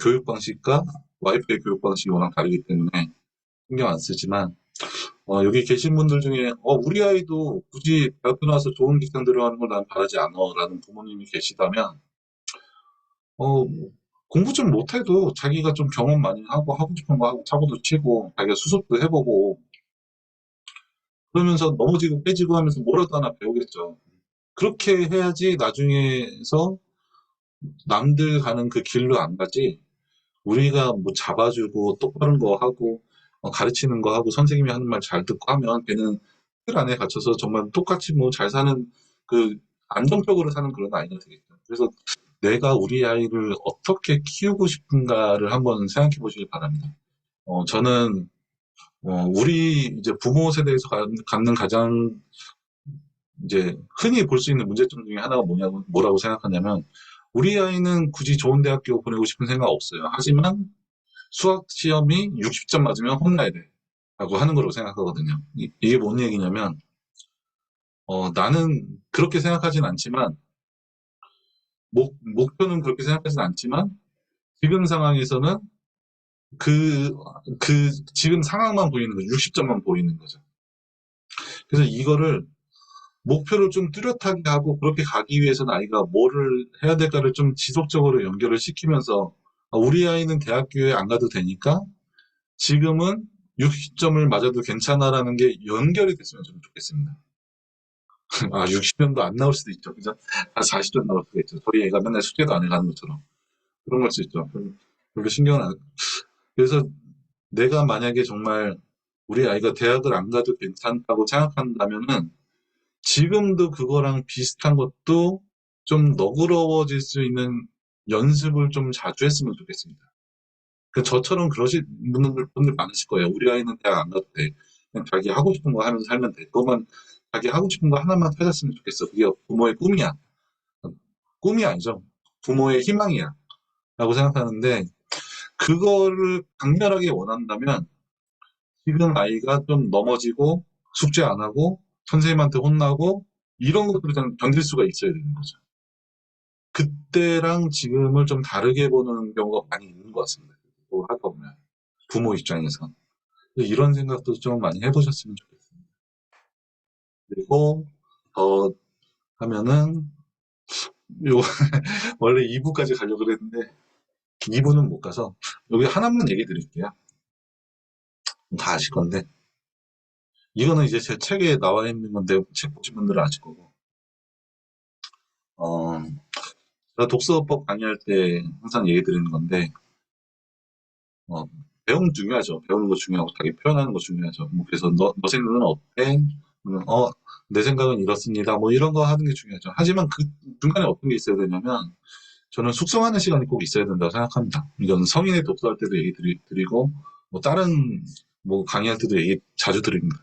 교육 방식과 와이프의 교육 방식이 워낙 다르기 때문에 신경 안 쓰지만 여기 계신 분들 중에 우리 아이도 굳이 대학교 나와서 좋은 직장 들어가는 걸 난 바라지 않아 라는 부모님이 계시다면 어, 공부 좀 못해도 자기가 좀 경험 많이 하고 싶은 거 하고 사고도 치고 자기가 수습도 해보고 그러면서 넘어지고 깨지고 하면서 뭐라도 하나 배우겠죠. 그렇게 해야지 나중에서 남들 가는 그 길로 안 가지. 우리가 뭐 잡아주고 똑바른 거 하고 가르치는 거 하고 선생님이 하는 말 잘 듣고 하면 걔는 틀 안에 갇혀서 정말 똑같이 뭐 잘 사는 그 안정적으로 사는 그런 아이가 되겠죠. 그래서 내가 우리 아이를 어떻게 키우고 싶은가를 한번 생각해 보시길 바랍니다. 저는 우리 이제 부모 세대에서 갖는 가장 이제 흔히 볼 수 있는 문제점 중에 하나가 뭐라고 생각하냐면 우리 아이는 굳이 좋은 대학교 보내고 싶은 생각 없어요. 하지만 수학 시험이 60점 맞으면 혼나야 돼. 라고 하는 거라고 생각하거든요. 이게 뭔 얘기냐면, 나는 그렇게 생각하진 않지만, 목표는 그렇게 생각하진 않지만, 지금 상황에서는 그, 지금 상황만 보이는 거죠. 60점만 보이는 거죠. 그래서 이거를 목표를 좀 뚜렷하게 하고 그렇게 가기 위해서는 아이가 뭐를 해야 될까를 좀 지속적으로 연결을 시키면서 우리 아이는 대학교에 안 가도 되니까 지금은 60점을 맞아도 괜찮아라는 게 연결이 됐으면 좀 좋겠습니다. 60점도 안 나올 수도 있죠. 그죠? 한 40점 나올 수도 있죠. 저희 애가 맨날 숙제도 안 해가는 것처럼. 그런 걸 수 있죠. 별로 신경을 안, 그래서 내가 만약에 정말 우리 아이가 대학을 안 가도 괜찮다고 생각한다면은 지금도 그거랑 비슷한 것도 좀 너그러워질 수 있는 연습을 좀 자주 했으면 좋겠습니다. 저처럼 그러실 분들 많으실 거예요. 우리 아이는 대학 안 가도 돼. 그냥 자기 하고 싶은 거 하면서 살면 돼. 그것만 자기 하고 싶은 거 하나만 찾았으면 좋겠어. 그게 부모의 꿈이야. 꿈이 아니죠. 부모의 희망이야. 라고 생각하는데 그거를 강렬하게 원한다면 지금 아이가 좀 넘어지고 숙제 안 하고 선생님한테 혼나고 이런 것들을 좀 견딜 수가 있어야 되는 거죠. 그때랑 지금을 좀 다르게 보는 경우가 많이 있는 것 같습니다. 그걸 하다 보면 부모 입장에서. 이런 생각도 좀 많이 해보셨으면 좋겠습니다. 그리고 더 하면은 요 원래 2부까지 가려고 그랬는데 2부는 못 가서 여기 하나만 얘기 드릴게요. 다 아실 건데 이거는 이제 제 책에 나와 있는 건데 책 보신 분들은 아실 거고 어, 제가 독서법 강의할 때 항상 얘기 드리는 건데 어, 배우는 중요하죠. 배우는 거 중요하고 자기 표현하는 거 중요하죠. 뭐 그래서 너 생각은 어때? 그러면 내 생각은 이렇습니다. 뭐 이런 거 하는 게 중요하죠. 하지만 그 중간에 어떤 게 있어야 되냐면 저는 숙성하는 시간이 꼭 있어야 된다고 생각합니다. 이건 성인의 독서할 때도 얘기 드리고 뭐 다른 뭐 강의할 때도 얘기 자주 드립니다.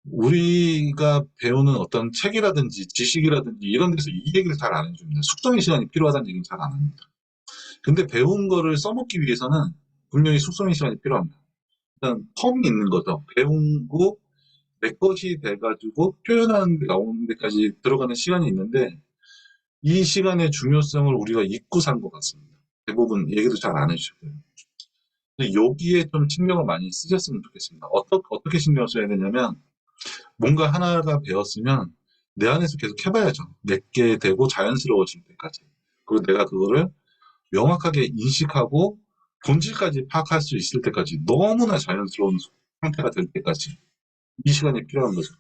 우리가 배우는 어떤 책이라든지 지식이라든지 이런 데서 이 얘기를 잘 안 해줍니다. 숙성의 시간이 필요하다는 얘기는 잘 안 합니다. 근데 배운 거를 써먹기 위해서는 분명히 숙성의 시간이 필요합니다. 일단 텀이 있는 거죠. 배우고 내 것이 돼가지고 표현하는 데 나오는 데까지 들어가는 시간이 있는데 이 시간의 중요성을 우리가 잊고 산 것 같습니다. 대부분 얘기도 잘 안 해주고요. 근데 여기에 좀 신경을 많이 쓰셨으면 좋겠습니다. 어떻게 신경을 써야 되냐면 뭔가 하나가 배웠으면 내 안에서 계속 해봐야죠. 내게 되고 자연스러워질 때까지. 그리고 내가 그거를 명확하게 인식하고 본질까지 파악할 수 있을 때까지 너무나 자연스러운 상태가 될 때까지 이 시간이 필요한 거죠.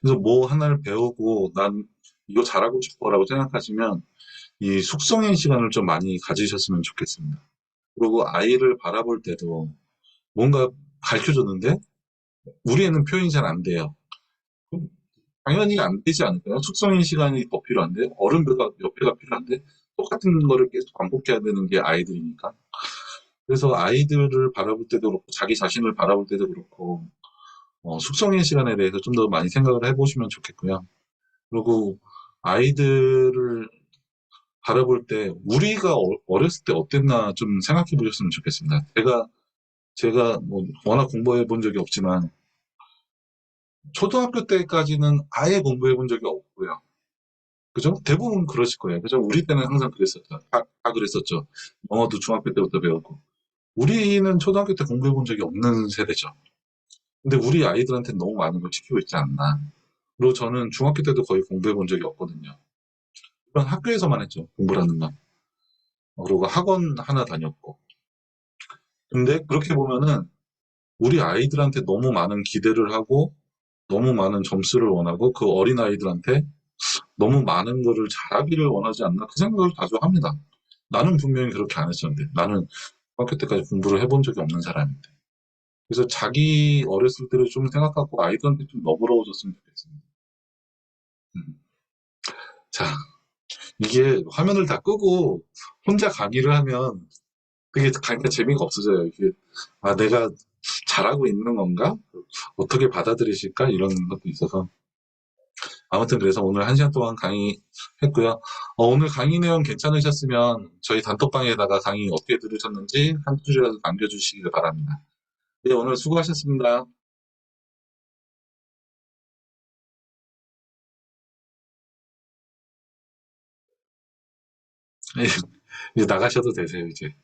그래서 뭐 하나를 배우고 난 이거 잘하고 싶어라고 생각하시면 이 숙성의 시간을 좀 많이 가지셨으면 좋겠습니다. 그리고 아이를 바라볼 때도 뭔가 가르쳐 줬는데 우리 애는 표현이 잘 안 돼요. 그럼 당연히 안 되지 않을까요? 숙성의 시간이 더 필요한데 어른들과 옆에가 필요한데 똑같은 거를 계속 반복해야 되는 게 아이들이니까. 그래서 아이들을 바라볼 때도 그렇고 자기 자신을 바라볼 때도 그렇고 숙성의 시간에 대해서 좀 더 많이 생각을 해보시면 좋겠고요. 그리고 아이들을 바라볼 때 우리가 어렸을 때 어땠나 좀 생각해 보셨으면 좋겠습니다. 제가 뭐 워낙 공부해 본 적이 없지만 초등학교 때까지는 아예 공부해 본 적이 없고요. 그죠? 대부분 그러실 거예요. 그죠? 우리 때는 항상 그랬었죠. 다 그랬었죠. 영어도 중학교 때부터 배웠고. 우리는 초등학교 때 공부해 본 적이 없는 세대죠. 근데 우리 아이들한테 너무 많은 걸 시키고 있지 않나. 그리고 저는 중학교 때도 거의 공부해 본 적이 없거든요. 그런 학교에서만 했죠. 공부라는 건. 그리고 학원 하나 다녔고. 근데 그렇게 보면은 우리 아이들한테 너무 많은 기대를 하고 너무 많은 점수를 원하고 그 어린 아이들한테 너무 많은 거를 잘하기를 원하지 않나 그 생각을 자주 합니다. 나는 분명히 그렇게 안 했었는데 나는 중학교 때까지 공부를 해본 적이 없는 사람인데 그래서 자기 어렸을 때를 좀 생각하고 아이들한테 좀 너그러워졌으면 좋겠습니다. 음. 자, 이게 화면을 다 끄고 혼자 강의를 하면 그게 강의가 재미가 없어져요. 이게 내가 잘하고 있는 건가? 어떻게 받아들이실까? 이런 것도 있어서 아무튼 그래서 오늘 1시간 동안 강의했고요. 오늘 강의 내용 괜찮으셨으면 저희 단톡방에다가 강의 어떻게 들으셨는지 한 줄이라도 남겨주시기 바랍니다. 네, 오늘 수고하셨습니다. 이제 나가셔도 되세요, 이제.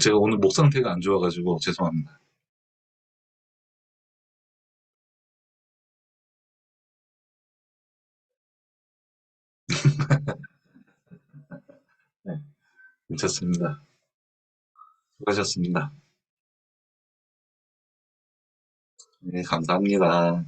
제가 오늘 목 상태가 안 좋아가지고 죄송합니다. 네, 괜찮습니다. 수고하셨습니다. 네, 감사합니다.